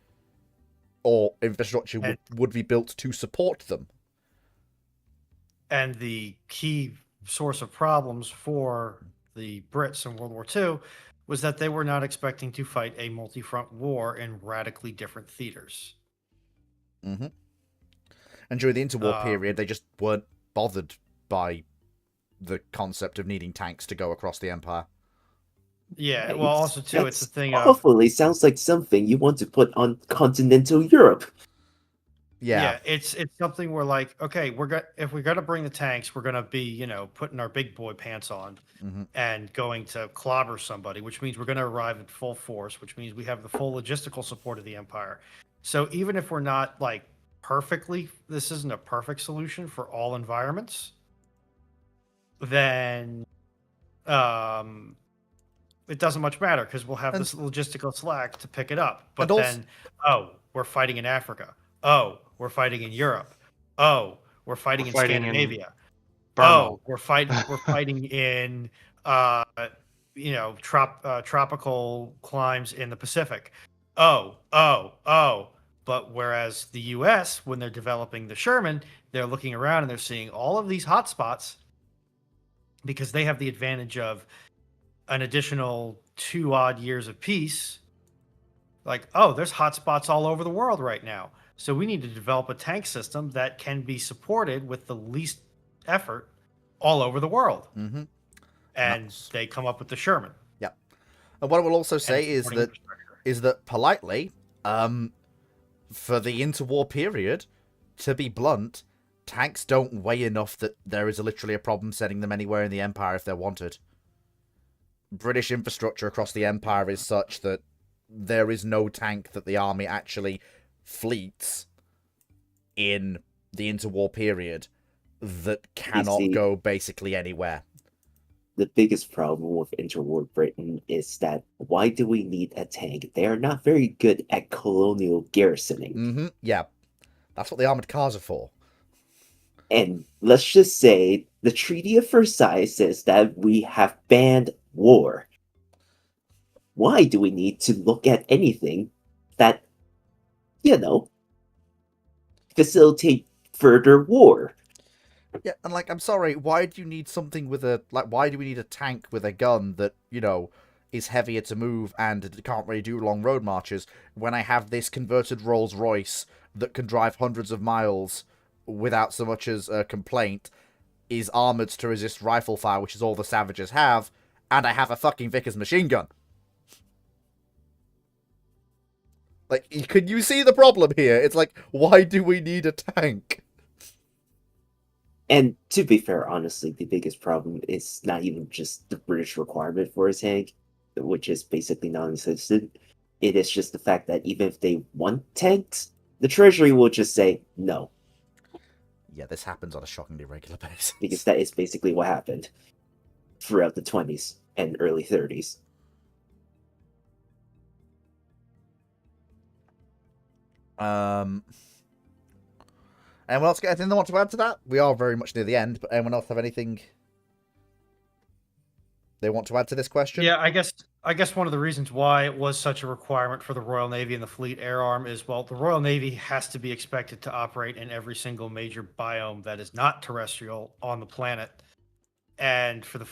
Or infrastructure would be built to support them. And the key source of problems for the Brits in World War II was that they were not expecting to fight a multi-front war in radically different theaters. Mm-hmm. And during the interwar period, they just weren't bothered by the concept of needing tanks to go across the Empire. Yeah, well, also too, it's a thing hopefully sounds like something you want to put on continental Europe. Yeah, it's something where like, okay, if we're gonna bring the tanks, we're gonna be, you know, putting our big boy pants on and going to clobber somebody, which means we're gonna arrive at full force, which means we have the full logistical support of the Empire. So even if we're not like this isn't a perfect solution for all environments, then it doesn't much matter because we'll have this logistical slack to pick it up. But then, we're fighting in Africa. Oh, we're fighting in Europe. Oh, we're fighting in Scandinavia. We're fighting in tropical climes in the Pacific. But whereas the U.S., when they're developing the Sherman, they're looking around and they're seeing all of these hotspots because they have the advantage of an additional 2 odd years of peace. Like, there's hotspots all over the world right now. So we need to develop a tank system that can be supported with the least effort all over the world. Mm-hmm. And they come up with the Sherman. Yeah. And what I will also say is that politely, for the interwar period, to be blunt, tanks don't weigh enough that there is literally a problem sending them anywhere in the Empire if they're wanted. British infrastructure across the Empire is such that there is no tank that the army actually fleets in the interwar period that cannot go basically anywhere. The biggest problem with interwar Britain is that why do we need a tank? They are not very good at colonial garrisoning. Mm-hmm. Yeah. That's what the armored cars are for. And let's just say the Treaty of Versailles says that we have banned war. Why do we need to look at anything that, facilitate further war? Yeah, and I'm sorry, why do you need something with why do we need a tank with a gun that, is heavier to move and can't really do long road marches when I have this converted Rolls Royce that can drive hundreds of miles without so much as a complaint, is armored to resist rifle fire, which is all the Savages have, and I have a fucking Vickers machine gun. Can you see the problem here? It's why do we need a tank? And to be fair, honestly, the biggest problem is not even just the British requirement for a tank, which is basically non-existent. It is just the fact that even if they want tanks, the Treasury will just say no. Yeah, this happens on a shockingly regular basis. Because that is basically what happened throughout the 20s and early 30s. Anyone else got anything they want to add to that? We are very much near the end, but anyone else have anything? they want to add to this question? Yeah, I guess one of the reasons why it was such a requirement for the Royal Navy and the Fleet Air Arm is, well, the Royal Navy has to be expected to operate in every single major biome that is not terrestrial on the planet, and for the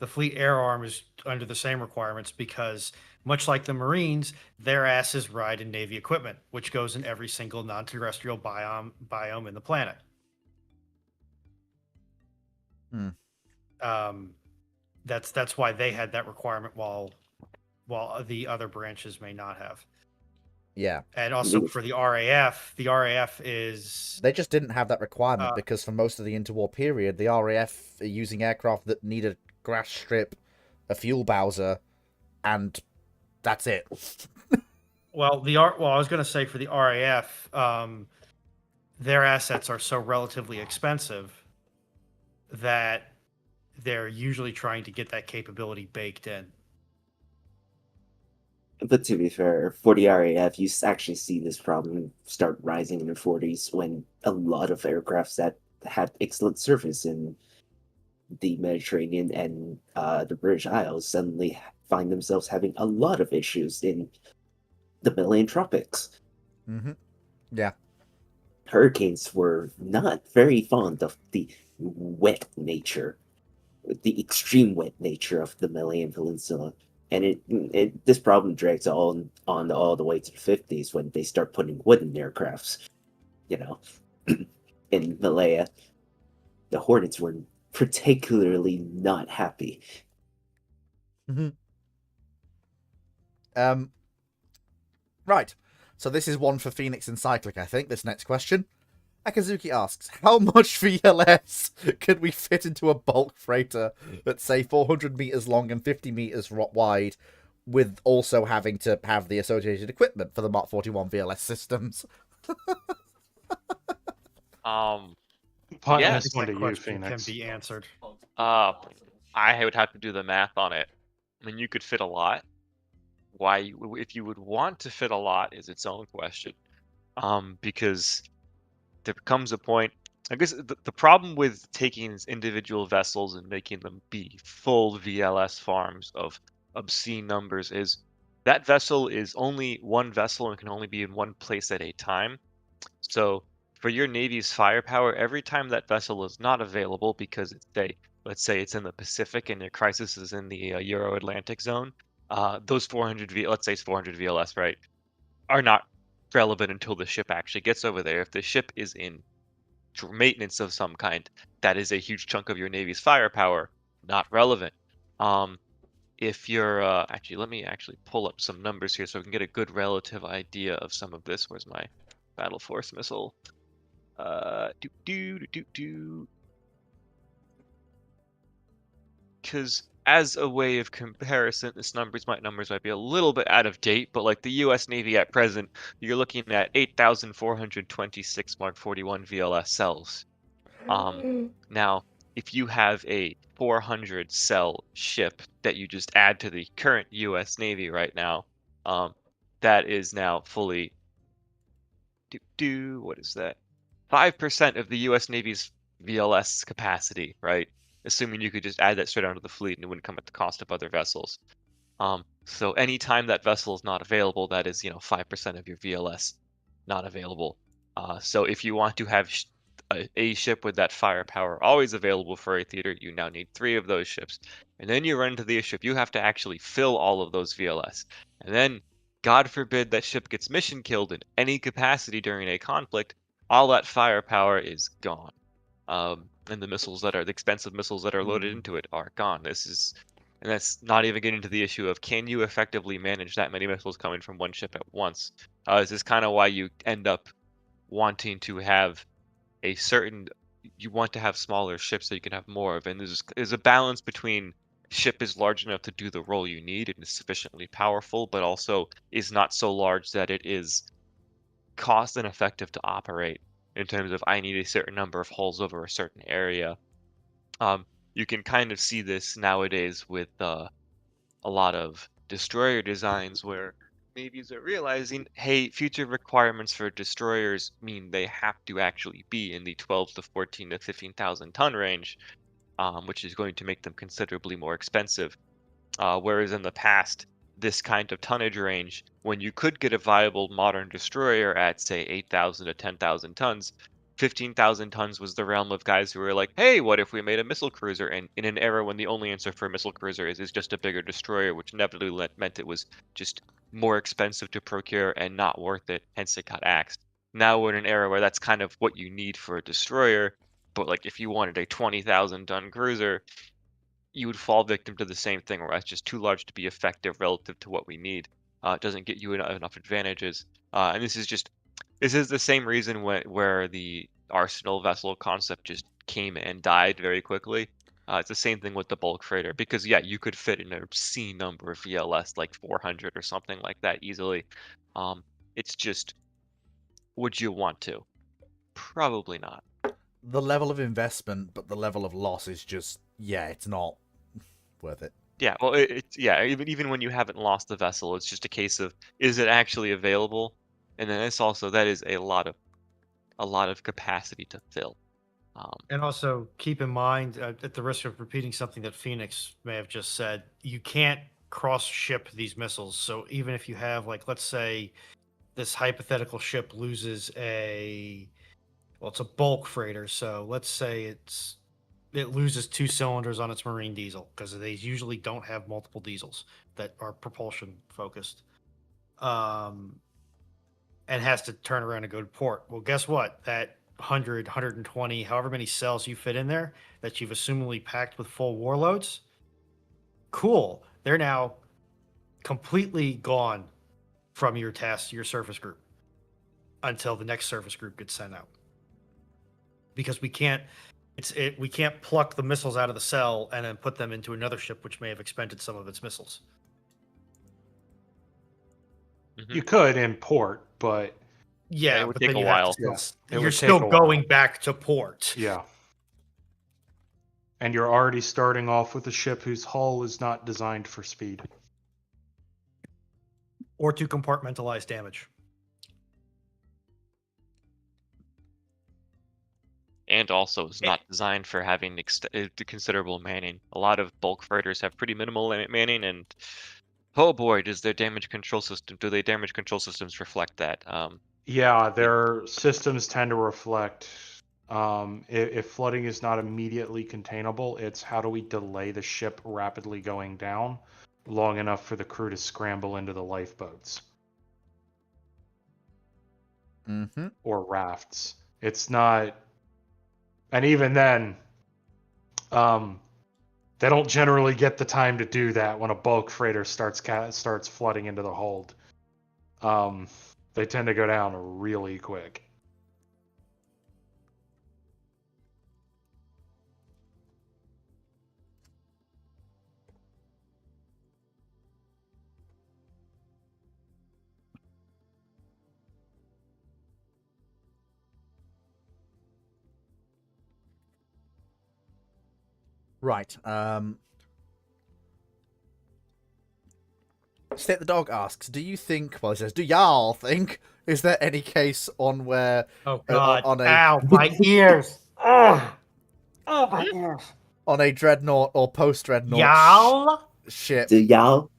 Fleet Air Arm is under the same requirements because, much like the Marines, their asses ride in Navy equipment, which goes in every single non-terrestrial biome in the planet. Hmm. That's why they had that requirement, while the other branches may not have. Yeah. And also for the RAF is They just didn't have that requirement because for most of the interwar period, the RAF are using aircraft that need a grass strip, a fuel bowser, and that's it. well, I was going to say for the RAF, their assets are so relatively expensive that they're usually trying to get that capability baked in. But to be fair, for the RAF, you actually see this problem start rising in the 40s when a lot of aircrafts that had excellent service in the Mediterranean and the British Isles suddenly find themselves having a lot of issues in the Malayan tropics. Mm-hmm. Yeah. Hurricanes were not very fond of the wet nature, the extreme wet nature of the Malayan Peninsula. And this problem drags on all the way to the 50s when they start putting wooden aircrafts. You know, in Malaya, the Hornets were particularly not happy. Mm-hmm. Right. So this is one for Phoenix and Cyclic, I think, this next question. Akazuki asks, how much VLS could we fit into a bulk freighter that's, say, 400 meters long and 50 meters wide, with also having to have the associated equipment for the Mark 41 VLS systems? Putting Yes. this one to you, Question Phoenix. can be answered. I would have to do the math on it. I mean, you could fit a lot. Why, if you would want to fit a lot, is its own question. Because there comes a point. I guess the problem with taking individual vessels and making them be full VLS farms of obscene numbers is that vessel is only one vessel and can only be in one place at a time. So for your Navy's firepower, every time that vessel is not available because let's say it's in the Pacific and your crisis is in the Euro-Atlantic zone, those 400 let's say it's 400 VLS, right, are not relevant until the ship actually gets over there. If the ship is in maintenance of some kind, that is a huge chunk of your Navy's firepower, not relevant. If you're actually, let me actually pull up some numbers here so we can get a good relative idea of some of this. Where's my battle force missile? Because as a way of comparison, this numbers might be a little bit out of date, but like the U.S. Navy at present, you're looking at 8,426 Mark 41 VLS cells. Now, if you have a 400 cell ship that you just add to the current U.S. Navy right now, that is now fully what is that? 5% of the U.S. Navy's VLS capacity, right? Assuming you could just add that straight onto the fleet and it wouldn't come at the cost of other vessels. So anytime that vessel is not available, that is, 5% of your VLS not available. So if you want to have a ship with that firepower always available for a theater, you now need 3 of those ships. And then you run into the issue, you have to actually fill all of those VLS. And then, God forbid that ship gets mission killed in any capacity during a conflict, all that firepower is gone. And the expensive missiles that are loaded into it are gone. And that's not even getting to the issue of, can you effectively manage that many missiles coming from one ship at once? This is kind of why you end up wanting to have you want to have smaller ships so you can have more of. And there's a balance between ship is large enough to do the role you need and is sufficiently powerful, but also is not so large that it is cost and effective to operate in terms of I need a certain number of hulls over a certain area. You can kind of see this nowadays with a lot of destroyer designs where navies are realizing, hey, future requirements for destroyers mean they have to actually be in the 12 to 14 to 15,000 ton range, which is going to make them considerably more expensive. Whereas in the past, this kind of tonnage range, when you could get a viable modern destroyer at, say, 8,000 to 10,000 tons, 15,000 tons was the realm of guys who were like, hey, what if we made a missile cruiser? And in an era when the only answer for a missile cruiser is just a bigger destroyer, which inevitably meant it was just more expensive to procure and not worth it, hence it got axed. Now we're in an era where that's kind of what you need for a destroyer, but like if you wanted a 20,000 ton cruiser, you would fall victim to the same thing, where it's just too large to be effective relative to what we need. It doesn't get you enough advantages, and this is the same reason where the arsenal vessel concept just came and died very quickly. It's the same thing with the bulk freighter, because yeah, you could fit an obscene number of VLS, like 400 or something like that easily. It's just, would you want to? Probably not. The level of investment, but the level of loss is just, yeah, it's not worth it. Yeah, well, it's yeah. Even when you haven't lost the vessel, it's just a case of, is it actually available? And then it's also, that is a lot of capacity to fill. And also keep in mind, at the risk of repeating something that Phoenix may have just said, you can't cross ship these missiles. So even if you have, like, let's say this hypothetical ship loses it's a bulk freighter. So let's say it loses 2 cylinders on its marine diesel, because they usually don't have multiple diesels that are propulsion focused. And has to turn around and go to port. Well, guess what? That 100, 120, however many cells you fit in there that you've assumably packed with full warloads, cool. They're now completely gone from your your surface group, until the next surface group gets sent out. Because we can't pluck the missiles out of the cell and then put them into another ship which may have expended some of its missiles. You could in port, but yeah, it would but take then a you while. have to Yeah, still, it you're would take still a while. going back to port. yeah. And you're already starting off with a ship whose hull is not designed for speed. Or to compartmentalize damage. And also is not designed for having considerable manning. A lot of bulk freighters have pretty minimal manning, and oh boy, do their damage control systems reflect that? Yeah, their systems tend to reflect if flooding is not immediately containable, it's how do we delay the ship rapidly going down long enough for the crew to scramble into the lifeboats. Mm-hmm. Or rafts. It's not, and even then, they don't generally get the time to do that when a bulk freighter starts flooding into the hold. They tend to go down really quick. Right. State the Dog asks, do you think, well, he says, do y'all think, is there any case on where... Oh, God. on a, Ow, my ears. Oh, my ears. On a dreadnought or post-dreadnought Y'all? ship... Do y'all?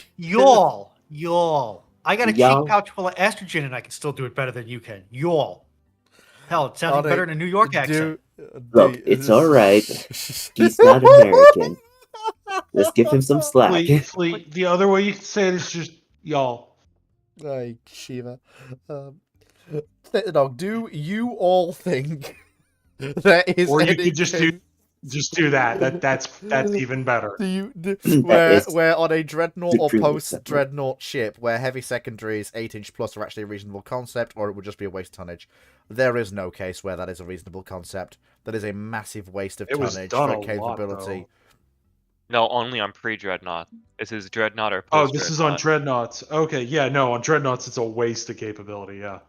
Y'all? Y'all. I got a Y'all? cheek pouch full of estrogen and I can still do it better than you can. Y'all. Hell, it sounds better in a New York accent. Look, it's alright. He's not American. Let's give him some slack. Fleet, the other way you can say it is just y'all. Hey, Shiva. State the Dog, do you all think there is Or you any could just do that. That's even better. Where on a dreadnought or Supremely post-dreadnought ship where heavy secondaries 8-inch plus are actually a reasonable concept, or it would just be a waste of tonnage. There is no case where that is a reasonable concept. That is a massive waste of tonnage for capability. No, only on pre-dreadnought. This is dreadnought or post. Oh, this is on dreadnoughts. Okay, yeah, no, on dreadnoughts it's a waste of capability. Yeah.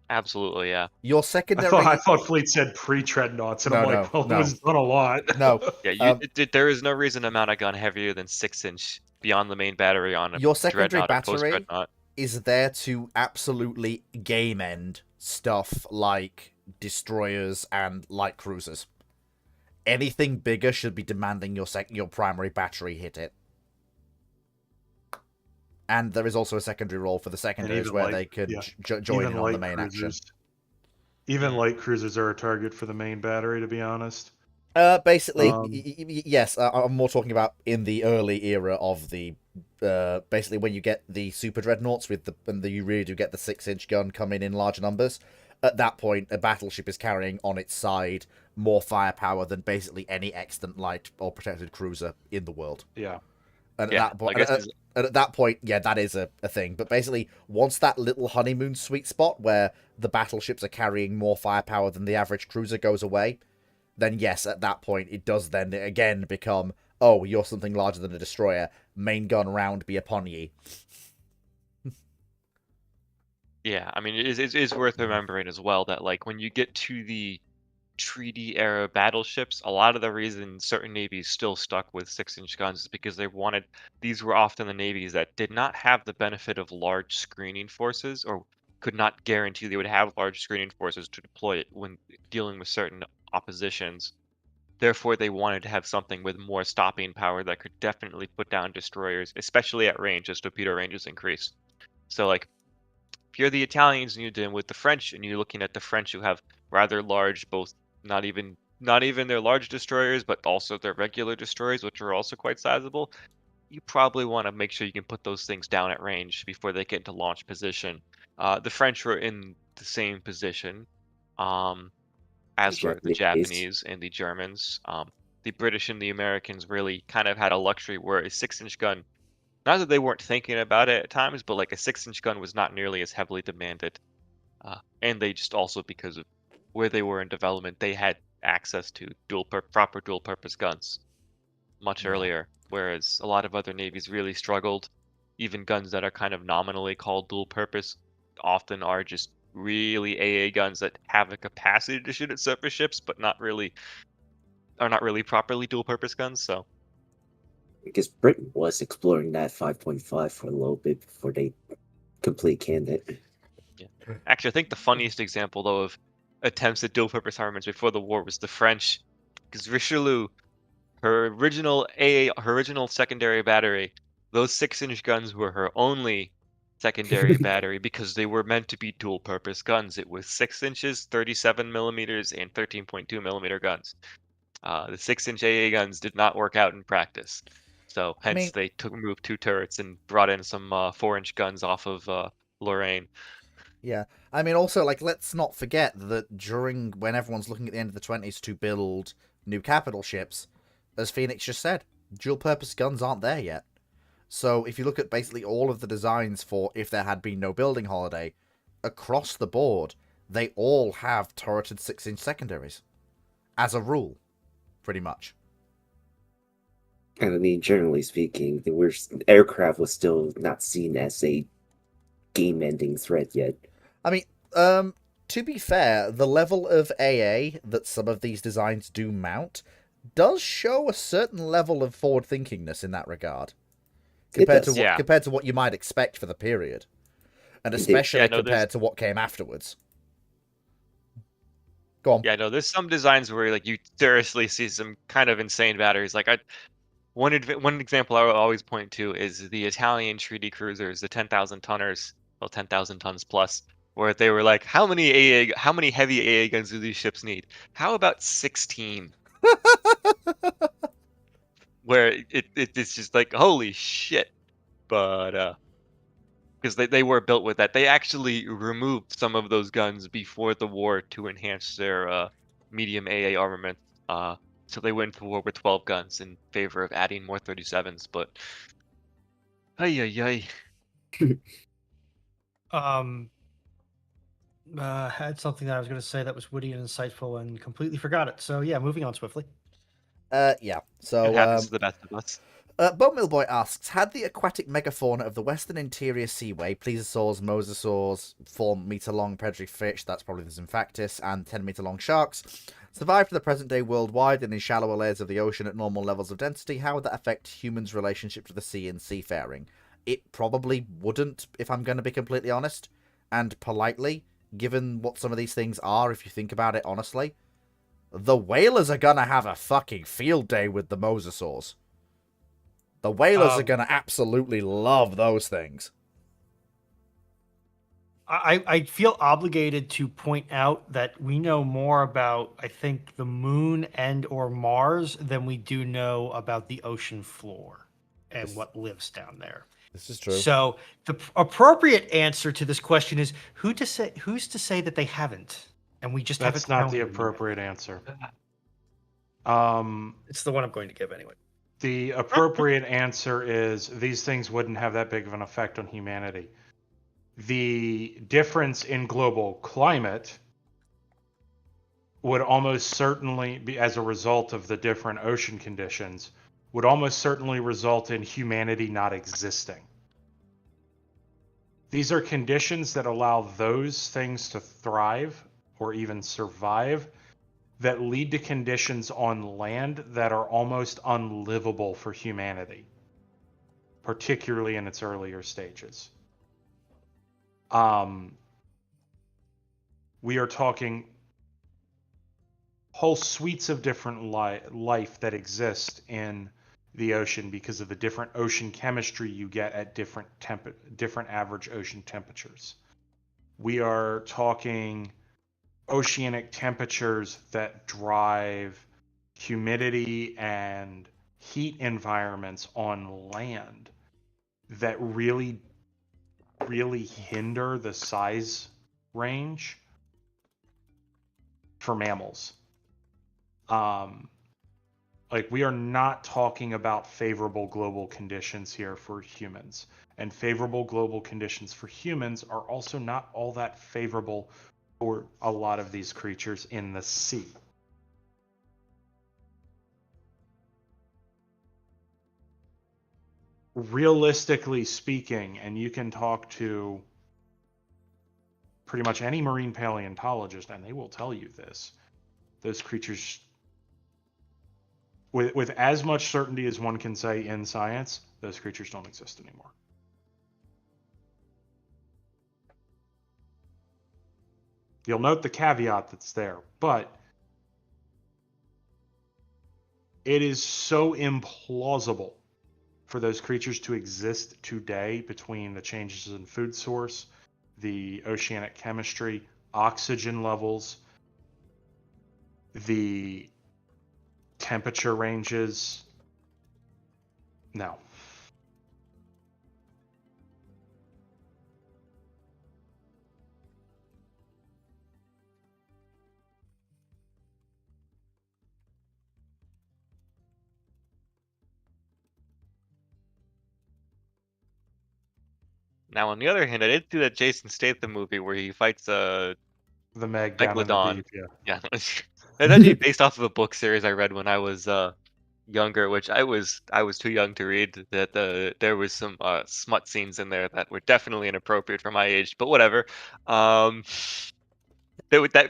Absolutely, yeah. Your secondary. I thought Fleet said pre-dreadnoughts, and I'm like, well, it was done a lot. No. Yeah, there is no reason to mount a gun heavier than 6-inch beyond the main battery on a Your secondary Dreadnought or post battery Dreadnought. is there to absolutely game end stuff like destroyers and light cruisers. Anything bigger should be demanding your primary battery hit it. And there is also a secondary role for the secondaries where they could join in on the main action. Even light cruisers are a target for the main battery, to be honest. Basically, yes. I'm more talking about in the early era of the. Basically, when you get the super dreadnoughts you really do get the 6-inch gun coming in large numbers. At that point, a battleship is carrying on its side more firepower than basically any extant light or protected cruiser in the world. Yeah. And at that point, yeah, that is a thing. But basically, once that little honeymoon sweet spot where the battleships are carrying more firepower than the average cruiser goes away, then yes, at that point, it does then again become, oh, you're something larger than a destroyer. Main gun round be upon ye. Yeah, I mean, it is worth remembering as well that, like, when you get to the treaty era battleships, a lot of the reason certain navies still stuck with 6-inch guns is because these were often the navies that did not have the benefit of large screening forces, or could not guarantee they would have large screening forces to deploy it when dealing with certain oppositions. Therefore, they wanted to have something with more stopping power that could definitely put down destroyers, especially at range as torpedo ranges increase. So, like, if you're the Italians and you're dealing with the French, and you're looking at the French who have rather large, both not even their large destroyers, but also their regular destroyers, which are also quite sizable, you probably want to make sure you can put those things down at range before they get into launch position. The French were in the same position, as were the Japanese and the Germans. The British and the Americans really kind of had a luxury where a 6-inch gun, not that they weren't thinking about it at times, but like a 6-inch gun was not nearly as heavily demanded. And they just also, because of where they were in development, they had access to proper dual purpose guns much earlier, whereas a lot of other navies really struggled. Even guns that are kind of nominally called dual purpose often are just really AA guns that have a capacity to shoot at surface ships, but are not really properly dual purpose guns. So because Britain was exploring that 5.5 for a little bit before they completely canned it. Yeah. Actually, I think the funniest example, though, of attempts at dual-purpose armaments before the war was the French, because Richelieu, her original secondary battery, those 6-inch guns were her only secondary battery because they were meant to be dual-purpose guns. It was 6 inches, 37 millimeters, and 13.2 millimeter guns. The 6-inch AA guns did not work out in practice, so hence they removed 2 turrets and brought in some 4-inch guns off of Lorraine. Yeah, I mean, also, like, let's not forget that when everyone's looking at the end of the 20s to build new capital ships, as Phoenix just said, dual-purpose guns aren't there yet. So if you look at basically all of the designs for if there had been no building holiday, across the board, they all have turreted 6-inch secondaries. As a rule, pretty much. And I mean, generally speaking, aircraft was still not seen as a game-ending threat yet. I mean, to be fair, the level of AA that some of these designs do mount does show a certain level of forward-thinkingness in that regard. Compared to what you might expect for the period. And especially compared to what came afterwards. Go on. Yeah, no, there's some designs where like you seriously see some kind of insane batteries. Like one example I will always point to is the Italian treaty cruisers, the 10,000 tonners, well, 10,000 tons plus, where they were like, how many heavy AA guns do these ships need? How about 16? Where it's just like, holy shit. But because they were built with that, they actually removed some of those guns before the war to enhance their medium AA armament. So they went to war with 12 guns in favor of adding more 37s. But ay. Had something that I was going to say that was witty and insightful and completely forgot it. So yeah, moving on swiftly. Yeah. So it happens to the best of us. Boatmill Boy asks, had the aquatic megafauna of the western interior seaway, plesiosaurs, mosasaurs, 4-meter-long predatory fish, that's probably the Symphaticus, and 10-meter-long sharks, survived to the present day worldwide and in shallower layers of the ocean at normal levels of density, how would that affect humans' relationship to the sea and seafaring? It probably wouldn't, if I'm going to be completely honest, and politely, given what some of these things are, if you think about it honestly. The whalers are going to have a fucking field day with the mosasaurs. The whalers are going to absolutely love those things. I feel obligated to point out that we know more about, I think, the moon and or Mars than we do know about the ocean floor and what lives down there. This is true. So the appropriate answer to this question is who's to say that they haven't, and we just That's haven't. not the appropriate answer. It's the one I'm going to give anyway. The appropriate answer is these things wouldn't have that big of an effect on humanity. The difference in global climate would almost certainly be, as a result of the different ocean conditions, would almost certainly result in humanity not existing. These are conditions that allow those things to thrive or even survive that lead to conditions on land that are almost unlivable for humanity, particularly in its earlier stages. We are talking whole suites of different life that exist in the ocean because of the different ocean chemistry you get at different average ocean temperatures. We are talking oceanic temperatures that drive humidity and heat environments on land that really hinder the size range for mammals. Like, we are not talking about favorable global conditions here for humans, and favorable global conditions for humans are also not all that favorable for a lot of these creatures in the sea. Realistically speaking, and you can talk to pretty much any marine paleontologist and they will tell you this, those creatures, with as much certainty as one can say in science, those creatures don't exist anymore. You'll note the caveat that's there, but it is so implausible for those creatures to exist today between the changes in food source, the oceanic chemistry, oxygen levels, the temperature ranges. No. Now, on the other hand, I did see that Jason Statham movie where he fights The Meg down in the Megalodon. deep, yeah. Yeah, that's actually based off of a book series I read when I was younger, which I was too young to read. That there was some smut scenes in there that were definitely inappropriate for my age, but whatever. That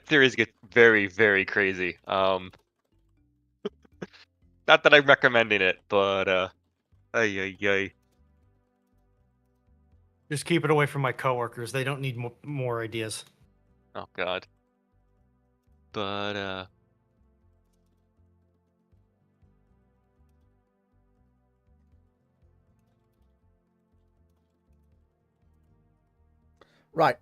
series gets very, very crazy. Not that I'm recommending it, but ay. Just keep it away from my coworkers. They don't need more ideas. Oh God. But Right.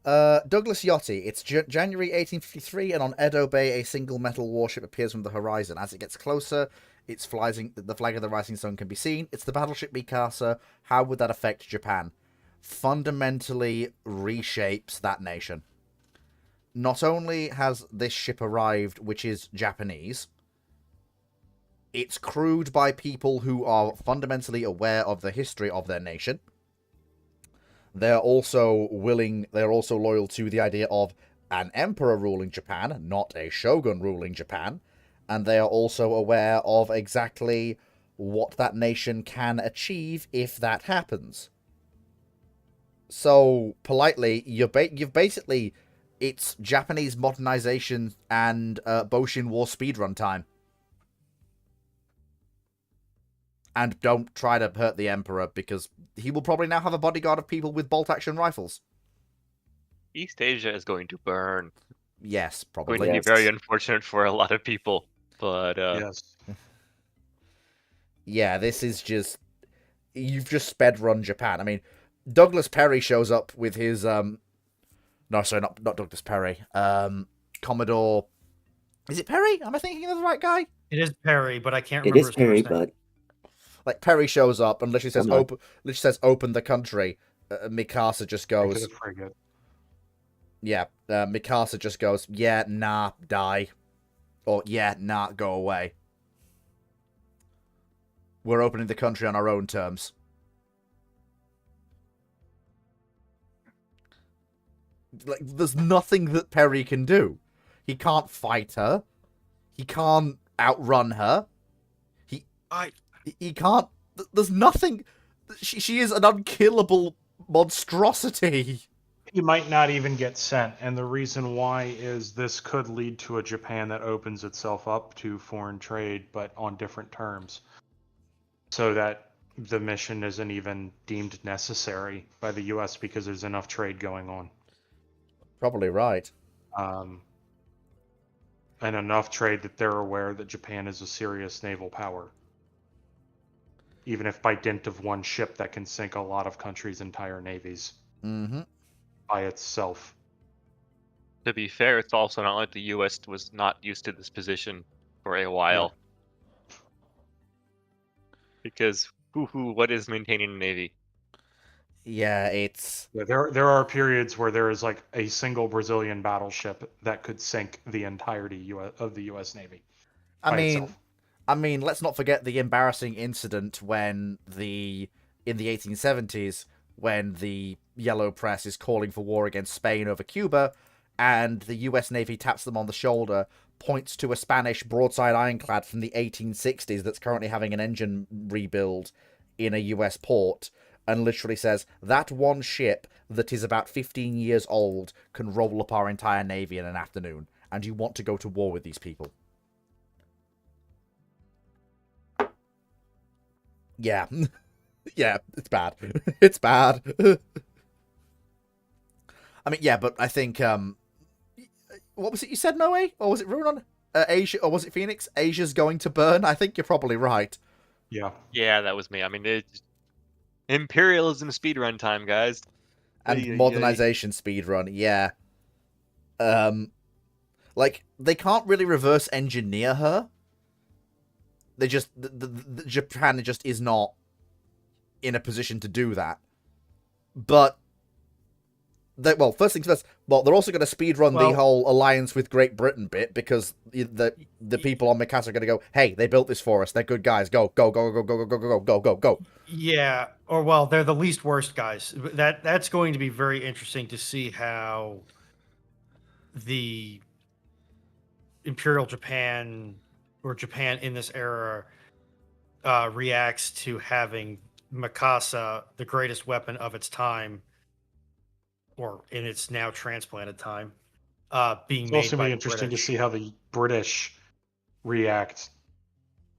Douglas Yachty. It's January 1853, and on Edo Bay, a single metal warship appears from the horizon. As it gets closer, the flag of the Rising Sun can be seen. It's the battleship Mikasa. How would that affect Japan? Fundamentally reshapes that nation. Not only has this ship arrived, which is Japanese, it's crewed by people who are fundamentally aware of the history of their nation. They're also loyal to the idea of an emperor ruling Japan, not a shogun ruling Japan. And they are also aware of exactly what that nation can achieve if that happens. So, politely, you've basically, it's Japanese modernization and Boshin War speedrun time. And don't try to hurt the Emperor, because he will probably now have a bodyguard of people with bolt-action rifles. East Asia is going to burn. Yes, Going probably. to be Yes. very unfortunate for a lot of people. But Yes. Yeah, this is just... You've just sped run Japan. I mean, Douglas Perry shows up with his... No, sorry, not Douglas Perry. Commodore... Is it Perry? Am I thinking of the right guy? It is Perry, but I can't It remember is his Perry, first name. but Like, Perry shows up and literally says, Hold on. open the country. Mikasa just Take to goes... the frigate. Yeah, Mikasa just goes, yeah, nah, die. Or, yeah, nah, go away. We're opening the country on our own terms. Like, there's nothing that Perry can do. He can't fight her. He can't outrun her. He can't... There's nothing... She is an unkillable monstrosity. He might not even get sent, and the reason why is this could lead to a Japan that opens itself up to foreign trade, but on different terms, so that the mission isn't even deemed necessary by the U.S. because there's enough trade going on. Probably right. And enough trade that they're aware that Japan is a serious naval power. Even if by dint of one ship that can sink a lot of countries' entire navies Mm-hmm. by itself. to be fair, it's also not like the U.S. was not used to this position for a while. Because what is maintaining a navy? Yeah, it's... Yeah, there are periods where there is like a single Brazilian battleship that could sink the entirety of the U.S. Navy. I by mean... itself. I mean, let's not forget the embarrassing incident when in the 1870s, when the Yellow Press is calling for war against Spain over Cuba, and the US Navy taps them on the shoulder, points to a Spanish broadside ironclad from the 1860s that's currently having an engine rebuild in a US port, and literally says, that one ship that is about 15 years old can roll up our entire navy in an afternoon, and you want to go to war with these people. Yeah. Yeah, it's bad. It's bad. I mean, yeah, but I think, what was it you said, Noe? Or was it Runon? Asia, or was it Phoenix? Asia's going to burn? I think you're probably right. Yeah. Yeah, that was me. I mean, it's imperialism speedrun time, guys. And modernization speedrun, yeah. Like, they can't really reverse engineer her. They just... the Japan just is not in a position to do that. But... well, first things first. Well, they're also going to speedrun the whole alliance with Great Britain bit, because the people on Mikasa are going to go, hey, they built this for us. They're good guys. Go, go, go, go, go, go, go, go, go, go, go. Yeah, or well, they're the least worst guys. That's going to be very interesting to see how the Imperial Japan or Japan in this era reacts to having Mikasa, the greatest weapon of its time, or in its now transplanted time, being It's made also by be the interesting British. to see how the British react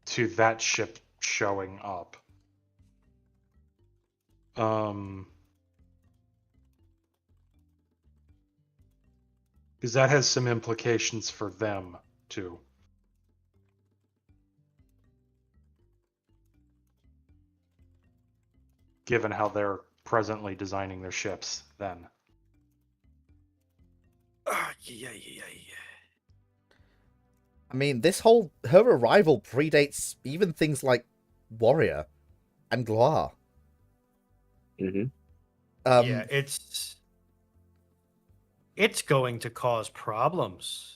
to that ship showing up. Because that has some implications for them too. Given how they're presently designing their ships then. Yeah. I mean, her arrival predates even things like Warrior and Gloire. Mm-hmm. Yeah, it's going to cause problems.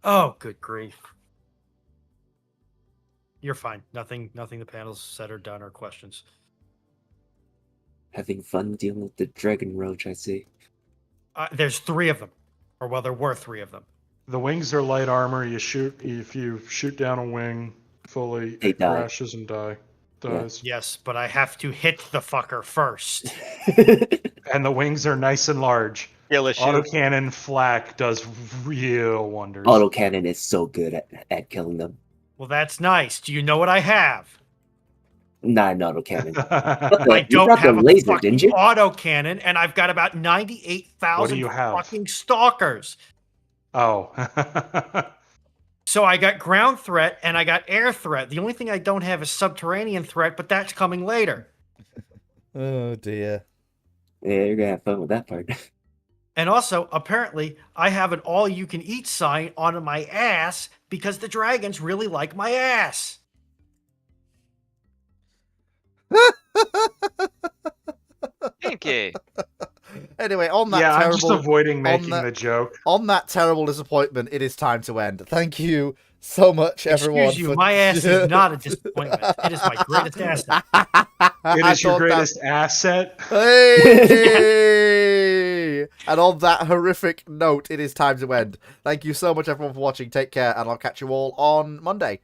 Oh, good grief. You're fine. Nothing the panel's said or done or questions. Having fun dealing with the dragon roach, I see. There's 3 of them. Or well, there were 3 of them. The wings are light armor. If you shoot down a wing fully, They it die. crashes and dies. Yes, but I have to hit the fucker first. And the wings are nice and large. Skill issue. Autocannon flak does real wonders. Autocannon is so good at killing them. Well, that's nice. Do you know what I have? Not an autocannon. I You don't got the have a laser, fucking didn't you? autocannon, and I've got about 98,000 What do you have? fucking stalkers. Oh. So I got ground threat and I got air threat. The only thing I don't have is subterranean threat, but that's coming later. Oh dear. Yeah, you're gonna have fun with that part. And also, apparently, I have an all-you-can-eat sign on my ass because the dragons really like my ass. Kinky. Anyway, on that Yeah, I'm terrible, just avoiding making that- the joke. on that terrible disappointment, it is time to end. Thank you so much, everyone. Excuse you, my ass is not a disappointment. It is my greatest asset. It is your greatest asset. Hey! And on that horrific note, it is time to end. Thank you so much, everyone, for watching. Take care, and I'll catch you all on Monday.